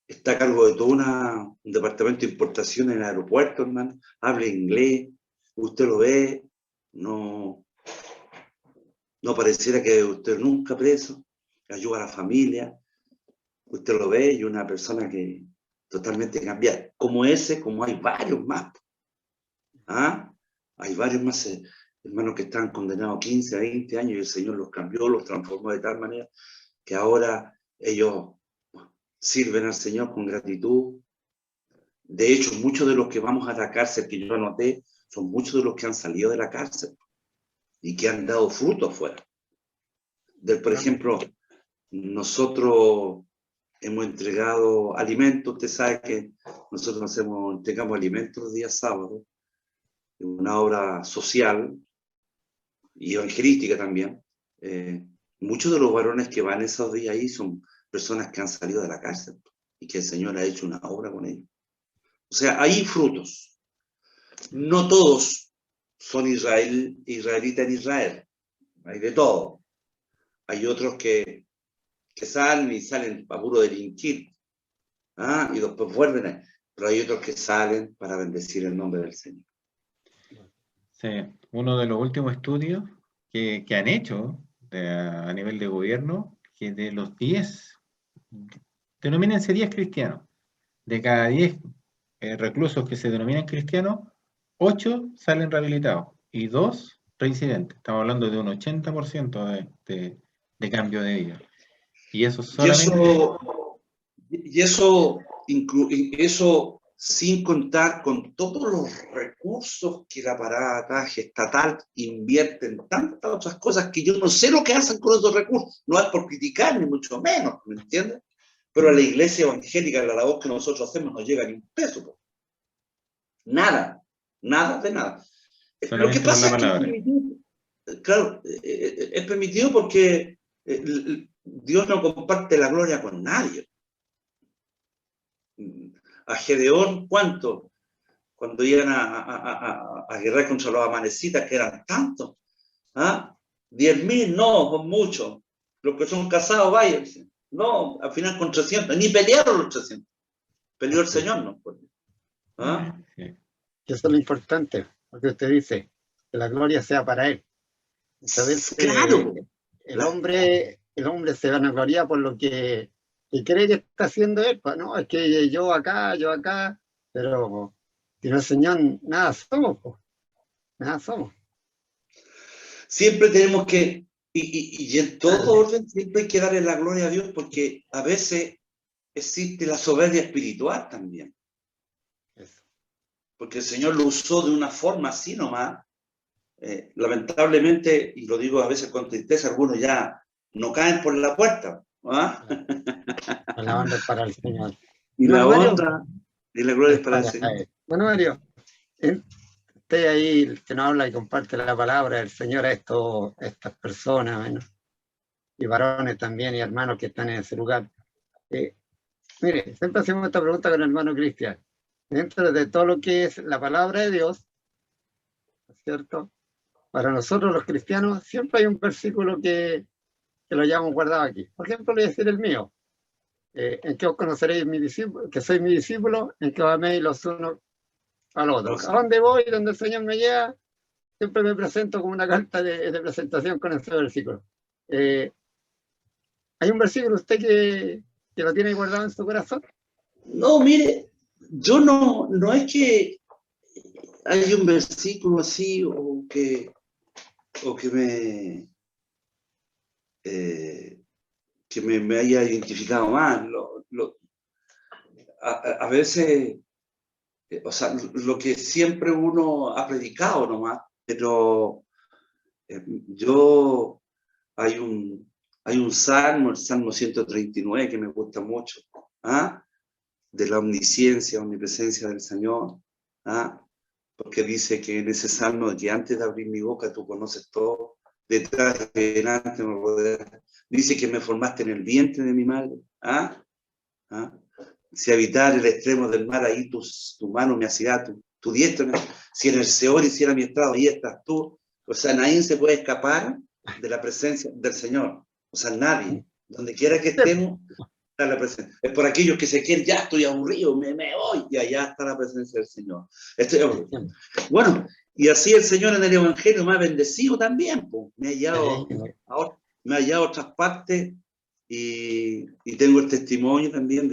está a cargo de todo un departamento de importación en el aeropuerto, hermano. Habla inglés, usted lo ve, no pareciera que usted nunca preso, ayuda a la familia, usted lo ve y una persona que totalmente cambiada. Como ese, como hay varios más. ¿Ah? Hay varios más hermanos que están condenados a 15, a 20 años y el Señor los cambió, los transformó de tal manera que ahora ellos sirven al Señor con gratitud. De hecho, muchos de los que vamos a la cárcel, que yo anoté, son muchos de los que han salido de la cárcel y que han dado fruto afuera. Por ejemplo, nosotros hemos entregado alimentos. Usted sabe que nosotros entregamos alimentos los días sábados, una obra social y evangelística también. Muchos de los varones que van esos días ahí son personas que han salido de la cárcel y que el Señor ha hecho una obra con ellos. O sea, hay frutos. No todos son israelitas en Israel. Hay de todo. Hay otros que salen a puro delinquir. ¿Ah? Y después vuelven. Pero hay otros que salen para bendecir el nombre del Señor. Sí, uno de los últimos estudios que han hecho a nivel de gobierno, que de los 10, denomínense 10 cristianos, de cada 10 reclusos que se denominan cristianos, 8 salen rehabilitados y 2 reincidentes. Estamos hablando de un 80% de cambio de vida. Y eso solamente... Eso sin contar con todos los recursos que el aparataje estatal invierte en tantas otras cosas que yo no sé lo que hacen con esos recursos. No es por criticar, ni mucho menos, ¿me entiendes? Pero a la iglesia evangélica, la labor que nosotros hacemos, no llega ni un peso. Nada de nada. Lo que pasa es que es permitido, claro, es permitido porque Dios no comparte la gloria con nadie. A Gedeón, ¿cuánto? Cuando iban a guerrear contra los amanecitas, que eran tantos. ¿Ah? 10.000, no, son muchos. Los que son casados, váyanse. No, al final con 300, ni pelearon los 300. Peleó el Señor, ¿no? ¿Ah? Eso es lo importante, porque usted dice que la gloria sea para Él. Entonces, claro. El hombre se vanagloria por lo que cree que está haciendo Él. No, es que yo acá, pero si no, Señor, nada somos, pues. Nada somos. Siempre tenemos que, y en todo orden, siempre hay que darle la gloria a Dios, porque a veces existe la soberbia espiritual también. Eso. Porque el Señor lo usó de una forma así nomás. Lamentablemente, y lo digo a veces con tristeza, algunos ya no caen por la puerta. ¿Ah? La honra es para el Señor. Y no, la Mario, honra y la gloria es para el Señor. Bueno, Mario, usted ahí que nos habla y comparte la palabra del Señor a estas personas, bueno, y varones también, y hermanos que están en ese lugar. Mire, siempre hacemos esta pregunta con el hermano Cristian. Dentro de todo lo que es la palabra de Dios, ¿cierto? Para nosotros los cristianos siempre hay un versículo que lo llevamos guardado aquí. Por ejemplo, le voy a decir el mío. En que os conoceréis mi discípulo, que soy mi discípulo, en que os améis los unos a los otros. A donde voy, donde el Señor me lleva, siempre me presento como una carta de presentación con ese versículo. ¿Hay un versículo usted que lo tiene guardado en su corazón? No, mire, yo no es que hay un versículo así o que me haya identificado más. A veces, o sea, lo que siempre uno ha predicado nomás, pero hay un salmo, el Salmo 139, que me gusta mucho, ¿ah? De la omnisciencia, omnipresencia del Señor, ¿ah? Porque dice que en ese salmo, que antes de abrir mi boca tú conoces todo, detrás y delante me rodeas. Dice que me formaste en el vientre de mi madre. ¿Ah? ¿Ah? Si habitar el extremo del mar, ahí tu mano me hacía, tu diestra. Si en el Seol hiciera mi estrado, ahí estás tú. O sea, nadie se puede escapar de la presencia del Señor. O sea, nadie. Donde quiera que estemos, está la presencia. Es por aquellos que se quieren, ya estoy aburrido, me voy. Y allá está la presencia del Señor. Estoy aburrido. Bueno, y así el Señor en el Evangelio me ha bendecido también. Pues. Me ha hallado a otras partes y tengo el testimonio también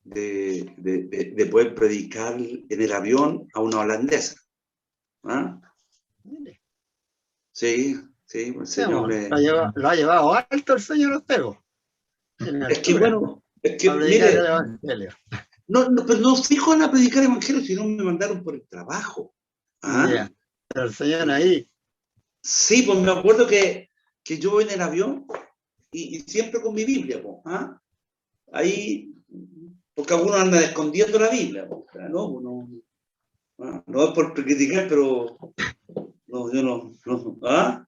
de poder predicar en el avión a una holandesa. ¿Ah? Sí, el Señor lo ha llevado alto el Señor Ostego. Es que bueno, mire, pero no fijo en a predicar evangelio, sino me mandaron por el trabajo. ¿Ah? Yeah. Pero el Señor ahí. Sí, pues me acuerdo que yo voy en el avión y siempre con mi Biblia, pues, ¿ah? Ahí, porque algunos andan escondiendo la Biblia, pues, no es por criticar, pero no, yo no. ¿Ah?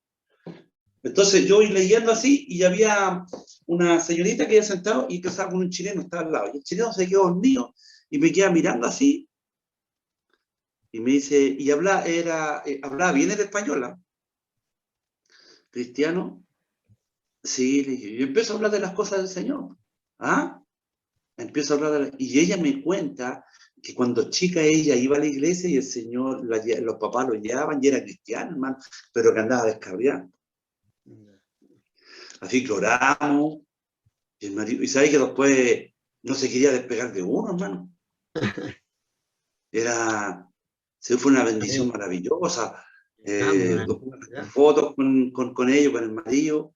Entonces yo voy leyendo así y había una señorita que había sentado y que estaba con un chileno, estaba al lado. Y el chileno se quedó dormido y me queda mirando así. Y me dice, y hablaba bien el español, ¿eh? Cristiano. Sí, le dije, yo empiezo a hablar de las cosas del Señor. ¿Ah? Empiezo a hablar y ella me cuenta que cuando chica ella iba a la iglesia y el Señor, los papás lo llevaban y era cristiano, hermano, pero que andaba descarriando. Así que oramos, y sabes que después no se quería despegar de uno, hermano. Fue una bendición maravillosa. Fotos con ellos, con el marido,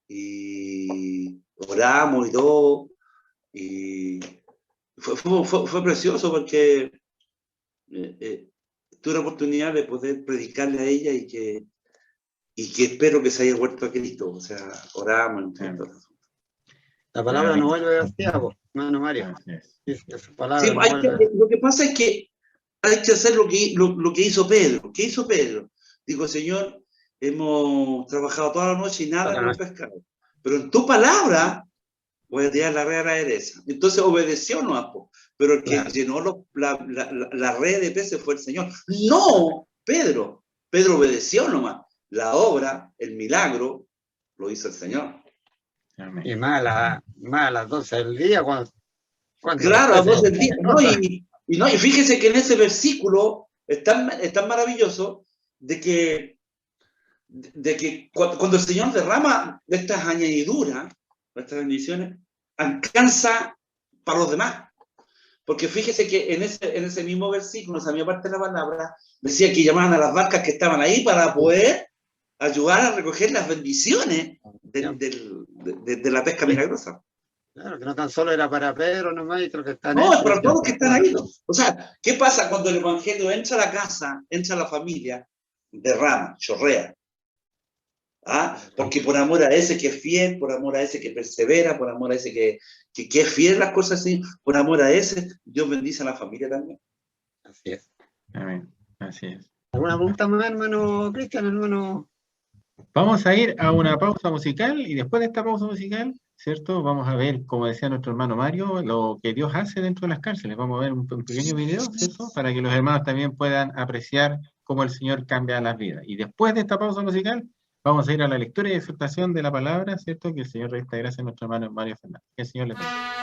y oramos y todo. Y fue precioso porque tuve la oportunidad de poder predicarle a ella y que espero que se haya vuelto a Cristo. O sea, oramos. La palabra no vuelve vacía, hermano Mario. Sí, lo que pasa es que hay que hacer lo que hizo Pedro. ¿Qué hizo Pedro? Dijo, Señor, hemos trabajado toda la noche y nada hemos pescado. Pero en tu palabra voy a tirar la red a la derecha. Entonces obedeció nomás, pero el que llenó la red de peces fue el Señor. No, Pedro. Pedro obedeció nomás. La obra, el milagro, lo hizo el Señor. Amén. Y más a las 12 del día, cuando claro, a las 12 del día. No, y fíjese que en ese versículo es tan maravilloso de que cuando el Señor derrama estas añadiduras, estas bendiciones, alcanza para los demás. Porque fíjese que en ese mismo versículo, esa misma parte de la palabra, decía que llamaban a las barcas que estaban ahí para poder ayudar a recoger las bendiciones de la pesca milagrosa. Claro, que no tan solo era para Pedro nomás, y creo que están... No, es para todos los que están ahí. O sea, ¿qué pasa cuando el evangelio entra a la casa, entra a la familia, derrama, chorrea? ¿Ah? Porque por amor a ese que es fiel, por amor a ese que persevera, por amor a ese que es fiel en las cosas así, por amor a ese, Dios bendice a la familia también. Así es. Amén. Así es. ¿Alguna pregunta más, hermano Cristian, hermano? Vamos a ir a una pausa musical y después de esta pausa musical, ¿cierto? Vamos a ver, como decía nuestro hermano Mario, lo que Dios hace dentro de las cárceles. Vamos a ver un pequeño video, ¿cierto? Para que los hermanos también puedan apreciar cómo el Señor cambia las vidas. Y después de esta pausa musical, vamos a ir a la lectura y exhortación de la palabra, ¿cierto? Que el Señor resta gracias a nuestro hermano Mario Fernández. Que el Señor le bendiga.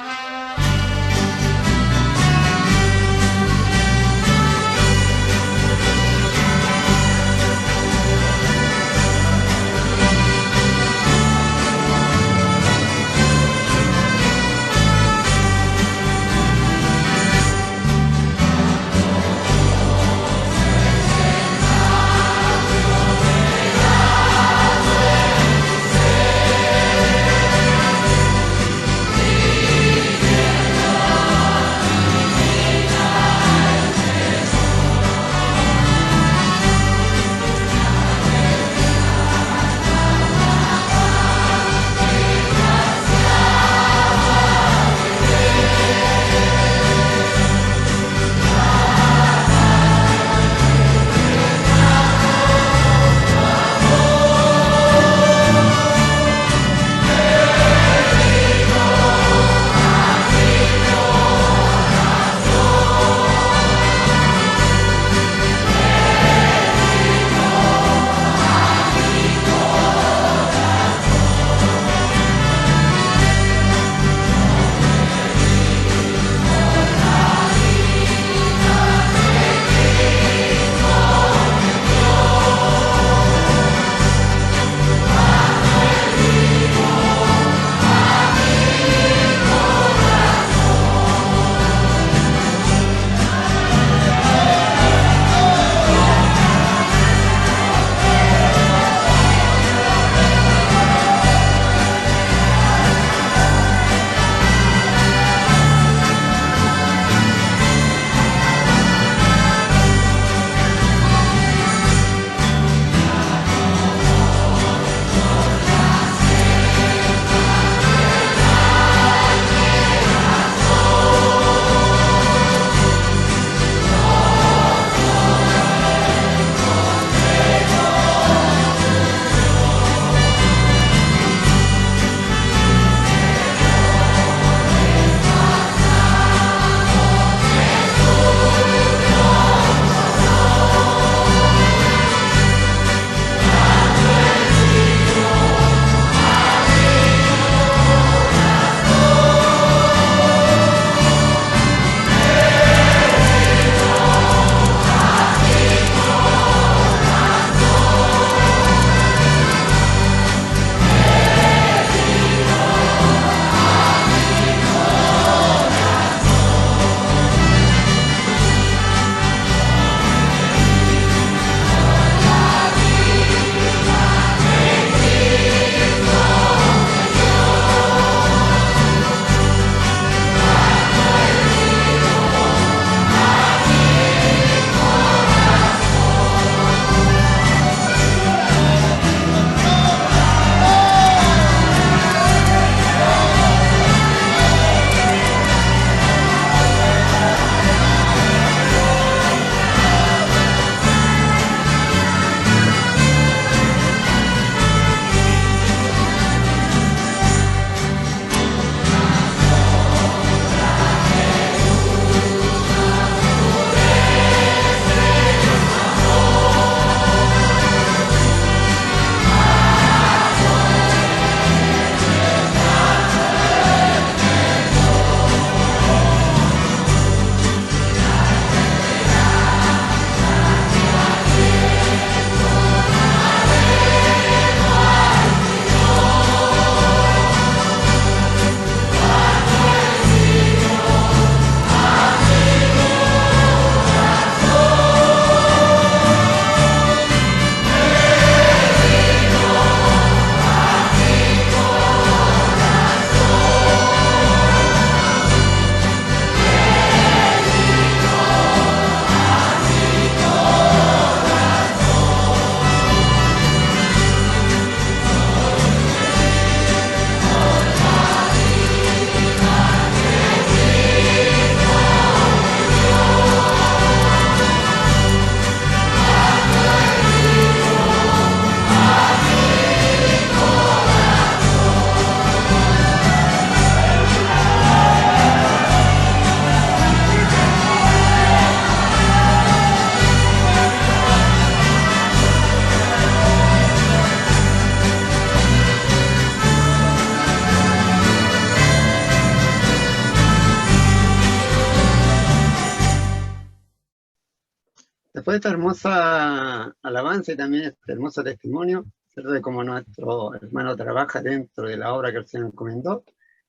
después de esta hermosa alabanza y también este hermoso testimonio, ¿cierto?, de cómo nuestro hermano trabaja dentro de la obra que el Señor encomendó,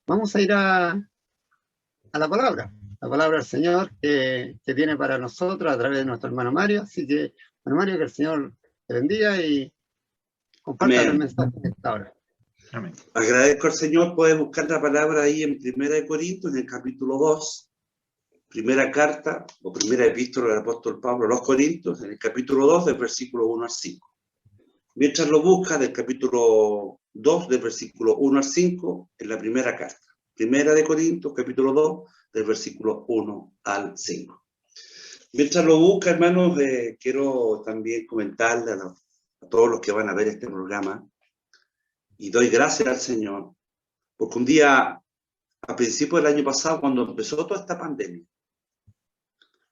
vamos a ir a la palabra del Señor que tiene para nosotros a través de nuestro hermano Mario. Así que, hermano Mario, que el Señor te bendiga y comparta el mensaje de esta hora. Amén. Agradezco al Señor poder buscar la palabra ahí en 1 Corintios, en el capítulo 2, primera carta o primera epístola del apóstol Pablo a los Corintios, en el capítulo 2, del versículo 1 al 5. Mientras lo busca, del capítulo 2, del versículo 1 al 5, en la primera carta. Primera de Corintios, capítulo 2, del versículo 1 al 5. Mientras lo busca, hermanos, quiero también comentarle a todos los que van a ver este programa, y doy gracias al Señor, porque un día, a principios del año pasado, cuando empezó toda esta pandemia,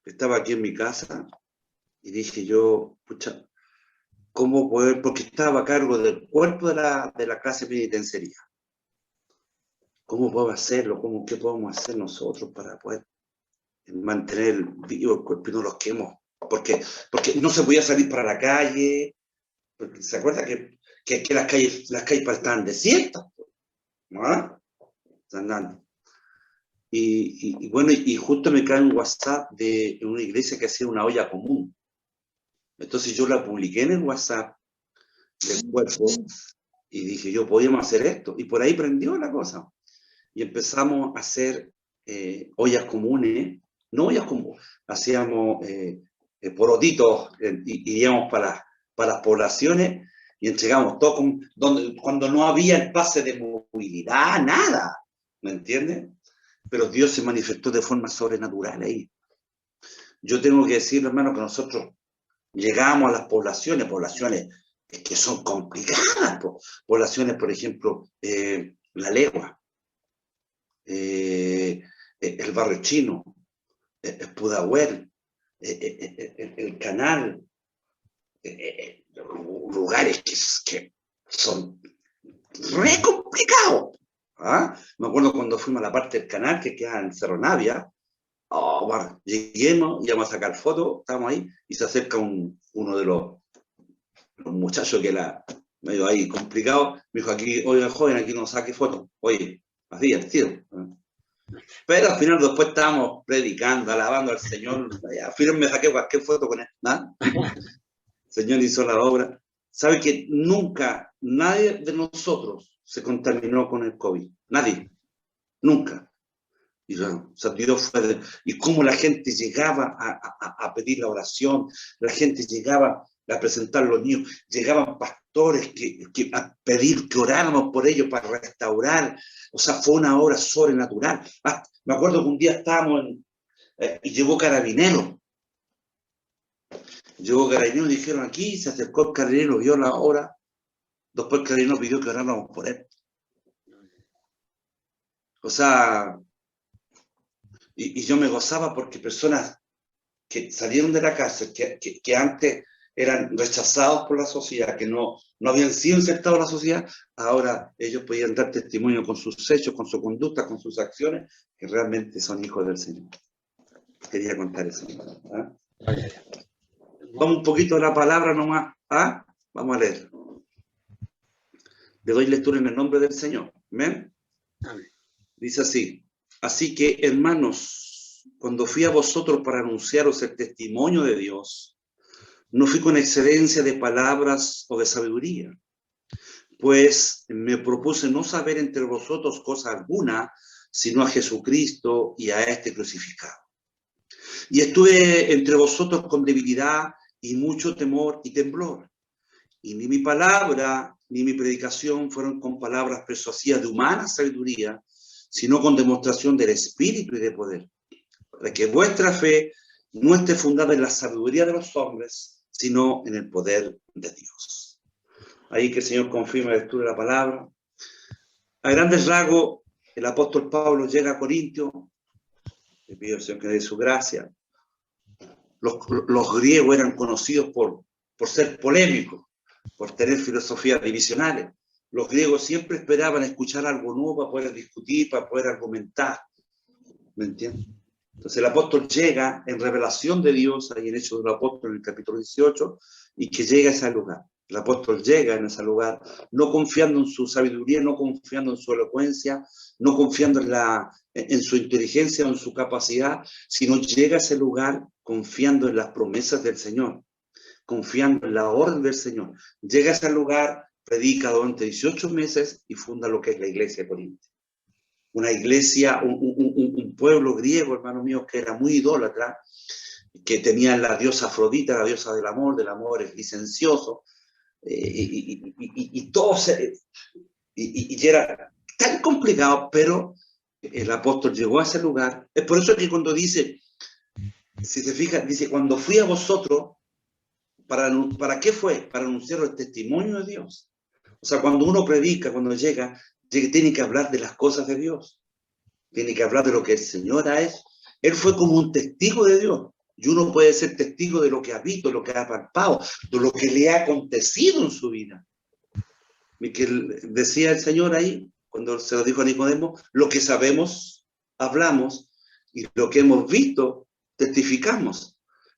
estaba aquí en mi casa y dije yo, pucha, ¿cómo poder? Porque estaba a cargo del cuerpo de la clase penitenciaria. ¿Cómo puedo hacerlo? ¿Qué podemos hacer nosotros para poder mantener vivo el cuerpo y no los quemo? Porque no se podía salir para la calle, porque se acuerda que las calles estaban desiertas, ¿no? Andando. Y bueno, y justo me cae un WhatsApp de una iglesia que hacía una olla común. Entonces yo la publiqué en el WhatsApp del cuerpo y dije, yo podíamos hacer esto. Y por ahí prendió la cosa. Y empezamos a hacer ollas comunes, no ollas comunes, hacíamos porotitos y íbamos para las poblaciones y entregamos todo cuando no había el pase de movilidad, nada, ¿me entiendes? Pero Dios se manifestó de forma sobrenatural ahí. Yo tengo que decir, hermano, que nosotros llegamos a las poblaciones que son complicadas, poblaciones, por ejemplo, La Legua, el Barrio Chino, el Pudahuel, el Canal, lugares que son re complicados. ¿Ah? Me acuerdo cuando fuimos a la parte del Canal que queda en Cerro Navia. Oh, bueno, lleguemos, íbamos a sacar fotos, estamos ahí, y se acerca uno de los muchachos que era medio ahí complicado, me dijo, aquí, oiga, joven, aquí no saque fotos. Oye, así, el tío. Pero al final después estábamos predicando, alabando al Señor, al final me saqué cualquier foto con él, ¿no? El Señor hizo la obra. ¿Sabe que nunca, nadie de nosotros se contaminó con el COVID? Nadie, nunca. Y, o sea, Dios fue y cómo la gente llegaba a pedir la oración, la gente llegaba a presentar los niños, llegaban pastores a pedir que oráramos por ellos para restaurar. O sea, fue una obra sobrenatural. Me acuerdo que un día estábamos y llegó Carabinero. Y dijeron aquí, se acercó el carabinero, vio la obra, después el carabinero pidió que oráramos por él. O sea, y yo me gozaba porque personas que salieron de la cárcel, que antes eran rechazados por la sociedad, que no habían sido insertados en la sociedad, ahora ellos podían dar testimonio con sus hechos, con su conducta, con sus acciones, que realmente son hijos del Señor. Quería contar eso. ¿Eh? Vamos un poquito a la palabra nomás. ¿Ah? Vamos a leer. Le doy lectura en el nombre del Señor. ¿Amén? Amén. Dice así. Así que, hermanos, cuando fui a vosotros para anunciaros el testimonio de Dios, no fui con excelencia de palabras o de sabiduría, pues me propuse no saber entre vosotros cosa alguna, sino a Jesucristo y a este crucificado. Y estuve entre vosotros con debilidad y mucho temor y temblor. Y ni mi palabra ni mi predicación fueron con palabras persuasivas de humana sabiduría, sino con demostración del Espíritu y de poder, para que vuestra fe no esté fundada en la sabiduría de los hombres, sino en el poder de Dios. Ahí que el Señor confirma la lectura de la palabra. A grandes rasgos, el apóstol Pablo llega a Corintios, le pido al Señor que dé su gracia. Los griegos eran conocidos por ser polémicos, por tener filosofías divisionales. Los griegos siempre esperaban escuchar algo nuevo para poder discutir, para poder argumentar. ¿Me entiendes? Entonces el apóstol llega en revelación de Dios, ahí en Hechos del Apóstol, en el capítulo 18, y que llega a ese lugar. El apóstol llega en ese lugar, no confiando en su sabiduría, no confiando en su elocuencia, no confiando en su inteligencia o en su capacidad, sino llega a ese lugar confiando en las promesas del Señor, confiando en la orden del Señor. Llega a ese lugar, predica durante 18 meses y funda lo que es la iglesia de Corinto. Una iglesia, un pueblo griego, hermano mío, que era muy idólatra, que tenía la diosa Afrodita, la diosa del amor es licencioso, y todo y era tan complicado, pero el apóstol llegó a ese lugar. Es por eso que cuando dice, si se fija, dice, cuando fui a vosotros, ¿para qué fue? Para anunciar el testimonio de Dios. O sea, cuando uno predica, cuando llega, tiene que hablar de las cosas de Dios. Tiene que hablar de lo que el Señor ha hecho. Él fue como un testigo de Dios. Y uno puede ser testigo de lo que ha visto, lo que ha palpado, de lo que le ha acontecido en su vida. Y que decía el Señor ahí, cuando se lo dijo a Nicodemo, lo que sabemos, hablamos, y lo que hemos visto, testificamos.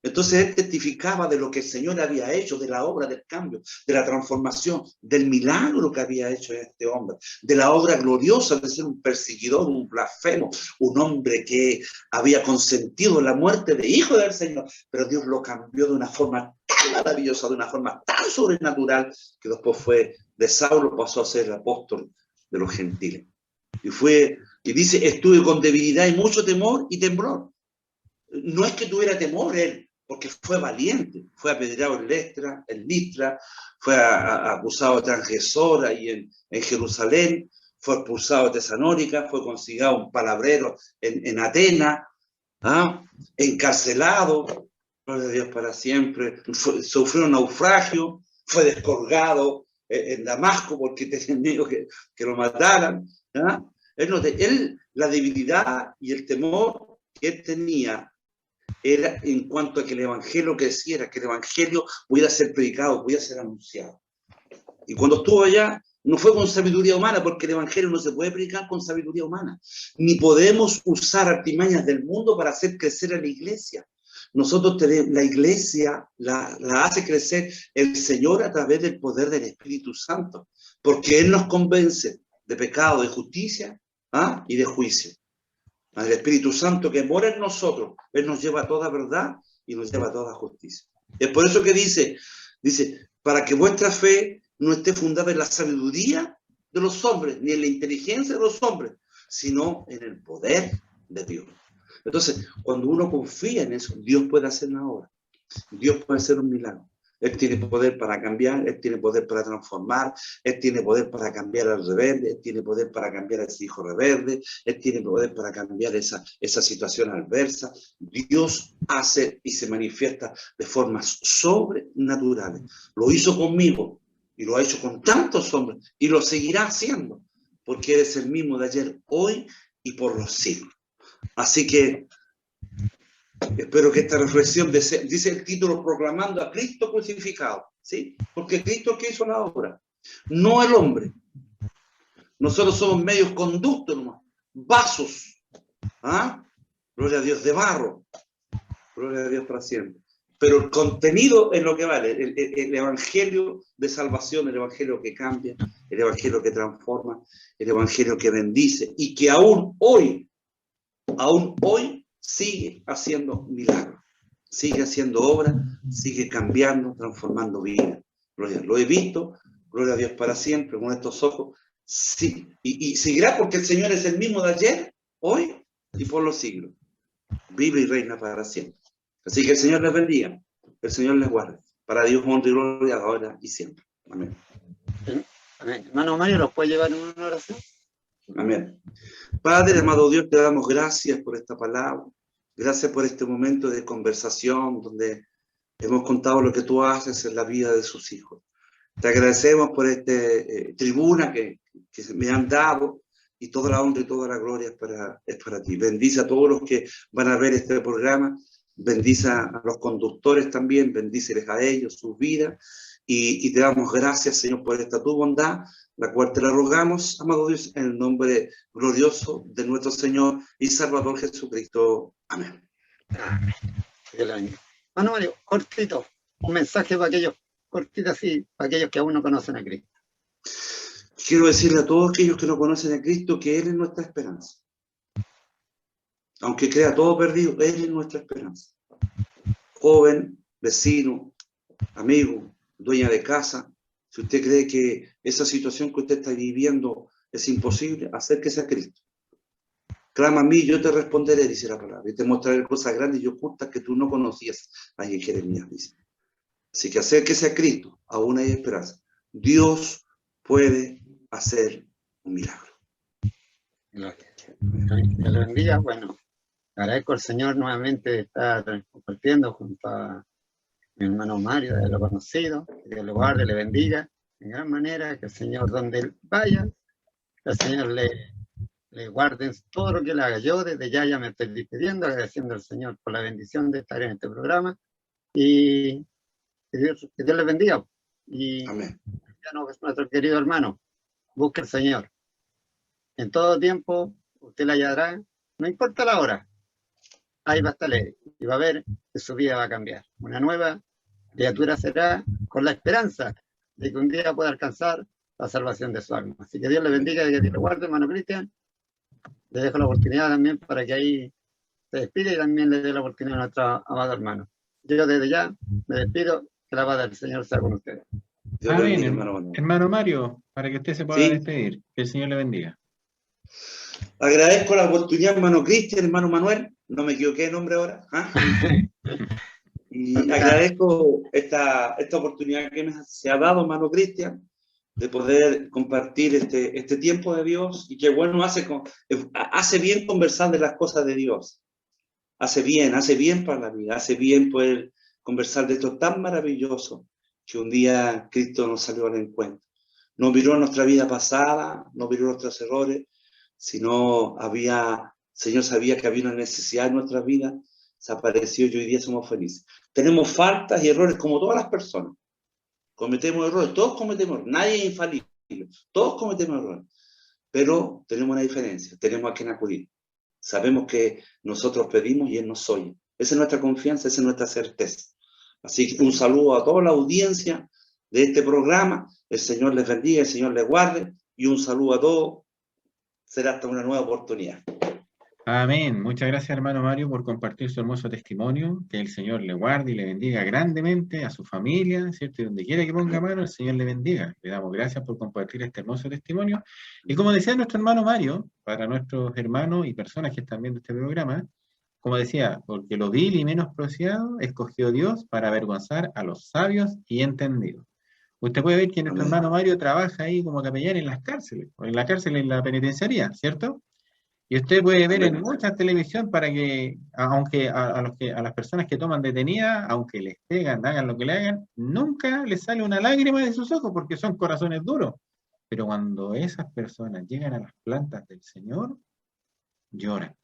Entonces él testificaba de lo que el Señor había hecho, de la obra del cambio, de la transformación, del milagro que había hecho este hombre, de la obra gloriosa de ser un perseguidor, un blasfemo, un hombre que había consentido la muerte de hijo del Señor, pero Dios lo cambió de una forma tan maravillosa, de una forma tan sobrenatural, que después fue de Saulo, pasó a ser el apóstol de los gentiles. Y dice, estuve con debilidad y mucho temor y temblor. No es que tuviera temor él, porque fue valiente, fue apedreado en Listra, fue acusado de transgresor ahí en Jerusalén, fue expulsado de Tesalónica, fue considerado un palabrero en Atenas, encarcelado, gloria a Dios para siempre, sufrió un naufragio, fue descolgado en Damasco porque tenía miedo que lo mataran. La debilidad y el temor que él tenía era en cuanto a que el evangelio creciera, que el evangelio pudiera ser predicado, pudiera ser anunciado. Y cuando estuvo allá, no fue con sabiduría humana, porque el evangelio no se puede predicar con sabiduría humana, ni podemos usar artimañas del mundo para hacer crecer a la iglesia. Nosotros tenemos, la iglesia la hace crecer el Señor a través del poder del Espíritu Santo, porque Él nos convence de pecado, de justicia y de juicio. El Espíritu Santo que mora en nosotros, Él nos lleva a toda verdad y nos lleva a toda justicia. Es por eso que dice, para que vuestra fe no esté fundada en la sabiduría de los hombres, ni en la inteligencia de los hombres, sino en el poder de Dios. Entonces, cuando uno confía en eso, Dios puede hacer una obra. Dios puede hacer un milagro. Él tiene poder para cambiar, Él tiene poder para transformar, Él tiene poder para cambiar al rebelde, Él tiene poder para cambiar a ese hijo rebelde, Él tiene poder para cambiar esa situación adversa. Dios hace y se manifiesta de formas sobrenaturales. Lo hizo conmigo y lo ha hecho con tantos hombres y lo seguirá haciendo, porque Él es el mismo de ayer, hoy y por los siglos. Así que espero que esta reflexión, dice el título, proclamando a Cristo crucificado, ¿sí? Porque Cristo es el que hizo la obra, no el hombre. Nosotros somos medios conductos, vasos, gloria a Dios, de barro, gloria a Dios para siempre. Pero el contenido es lo que vale, el evangelio de salvación, el evangelio que cambia, el evangelio que transforma, el evangelio que bendice, y que aún hoy, sigue haciendo milagros, sigue haciendo obras, sigue cambiando, transformando vidas. Lo he visto, gloria a Dios para siempre, con estos ojos, sí, y seguirá porque el Señor es el mismo de ayer, hoy y por los siglos. Vive y reina para siempre. Así que el Señor les bendiga, el Señor les guarde. Para Dios, honra y gloria ahora y siempre. Amén. Amén. Hermano Mario, ¿nos puede llevar en una oración? Amén. Padre, amado Dios, te damos gracias por esta palabra. Gracias por este momento de conversación donde hemos contado lo que tú haces en la vida de sus hijos. Te agradecemos por esta tribuna que me han dado, y toda la honra y toda la gloria es para ti. Bendice a todos los que van a ver este programa. Bendice a los conductores también. Bendíceles a ellos, sus vidas. y te damos gracias, Señor, por esta tu bondad, la cual te la rogamos, amado Dios, en el nombre glorioso de nuestro Señor y Salvador Jesucristo. Amén. Bueno, Mario, cortito, un mensaje para aquellos, cortito así, para aquellos que aún no conocen a Cristo. Quiero decirle a todos aquellos que no conocen a Cristo que Él es nuestra esperanza. Aunque crea todo perdido, Él es nuestra esperanza. Joven, vecino, amigo, dueña de casa, si usted cree que esa situación que usted está viviendo es imposible, acérquese a Cristo. Clama a mí, yo te responderé, dice la palabra, y te mostraré cosas grandes y ocultas que tú no conocías. Ahí en Jeremías dice. Así que acérquese a Cristo, aún hay esperanza. Dios puede hacer un milagro. Que lo bendiga. Bueno, agradezco al Señor nuevamente de estar compartiendo junto a mi hermano Mario, de lo conocido, que lo guarde, le bendiga en gran manera, que el Señor donde él vaya, que el Señor le guarde todo lo que le haga. Yo desde ya me estoy despidiendo, agradeciendo al Señor por la bendición de estar en este programa, y que Dios le bendiga. Y amén. Ya no, nuestro querido hermano, busque al Señor. En todo tiempo, usted le hallará, no importa la hora, ahí va a estar él, y va a ver que su vida va a cambiar. Una nueva criatura será, con la esperanza de que un día pueda alcanzar la salvación de su alma. Así que Dios le bendiga y que Dios le guarde, hermano Cristian. Le dejo la oportunidad también para que ahí se despide y también le dé la oportunidad a nuestro amado hermano. Yo desde ya me despido, que la paz del Señor sea con ustedes. Amén, hermano Mario, para que usted se pueda despedir. Que el Señor le bendiga. Agradezco la oportunidad, hermano Cristian, hermano Manuel, no me equivoqué de nombre ahora. Y agradezco esta oportunidad que se ha dado, hermano Cristian, de poder compartir este tiempo de Dios, y que bueno, hace bien conversar de las cosas de Dios. Hace bien para la vida, hace bien poder conversar de esto tan maravilloso que un día Cristo nos salió al encuentro. No miró nuestra vida pasada, no miró nuestros errores, sino Señor sabía que había una necesidad en nuestra vida, se apareció y hoy día somos felices. Tenemos faltas y errores como todas las personas. Cometemos errores, todos cometemos errores, nadie es infalible, todos cometemos errores. Pero tenemos una diferencia, tenemos a quien acudir. Sabemos que nosotros pedimos y Él nos oye. Esa es nuestra confianza, esa es nuestra certeza. Así que un saludo a toda la audiencia de este programa. El Señor les bendiga, el Señor les guarde, y un saludo a todos. Será hasta una nueva oportunidad. Amén. Muchas gracias, hermano Mario, por compartir su hermoso testimonio. Que el Señor le guarde y le bendiga grandemente a su familia, ¿cierto? Y donde quiera que ponga mano, el Señor le bendiga. Le damos gracias por compartir este hermoso testimonio. Y como decía nuestro hermano Mario, para nuestros hermanos y personas que están viendo este programa, como decía, porque lo vil y menospreciado escogió Dios para avergonzar a los sabios y entendidos. Usted puede ver que nuestro hermano Mario trabaja ahí como capellán en las cárceles, o en la cárcel, en la penitenciaría, ¿cierto? Y usted puede ver en mucha televisión para que, aunque a las personas que toman detenidas, aunque les pegan, hagan lo que le hagan, nunca les sale una lágrima de sus ojos porque son corazones duros. Pero cuando esas personas llegan a las plantas del Señor, lloran.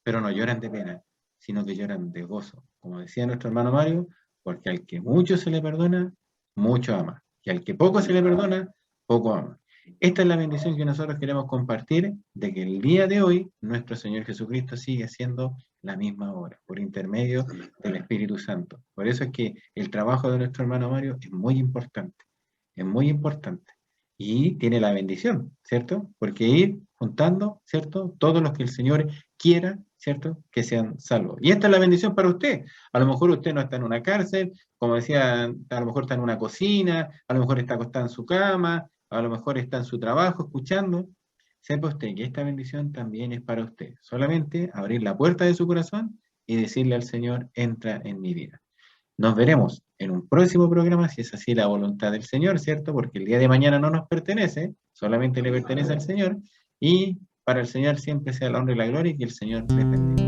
Pero no lloran de pena, sino que lloran de gozo. Como decía nuestro hermano Mario, porque al que mucho se le perdona, mucho ama. Y al que poco se le perdona, poco ama. Esta es la bendición que nosotros queremos compartir, de que el día de hoy nuestro Señor Jesucristo sigue haciendo la misma obra, por intermedio del Espíritu Santo. Por eso es que el trabajo de nuestro hermano Mario es muy importante, y tiene la bendición, ¿cierto? Porque ir juntando, ¿cierto? Todos los que el Señor quiera, ¿cierto? Que sean salvos. Y esta es la bendición para usted. A lo mejor usted no está en una cárcel, como decía, a lo mejor está en una cocina, a lo mejor está acostado en su cama, a lo mejor está en su trabajo escuchando. Sepa usted que esta bendición también es para usted. Solamente abrir la puerta de su corazón y decirle al Señor, entra en mi vida. Nos veremos en un próximo programa, si es así la voluntad del Señor, ¿cierto? Porque el día de mañana no nos pertenece, solamente le pertenece al Señor, y para el Señor siempre sea la honra y la gloria, y que el Señor les bendiga.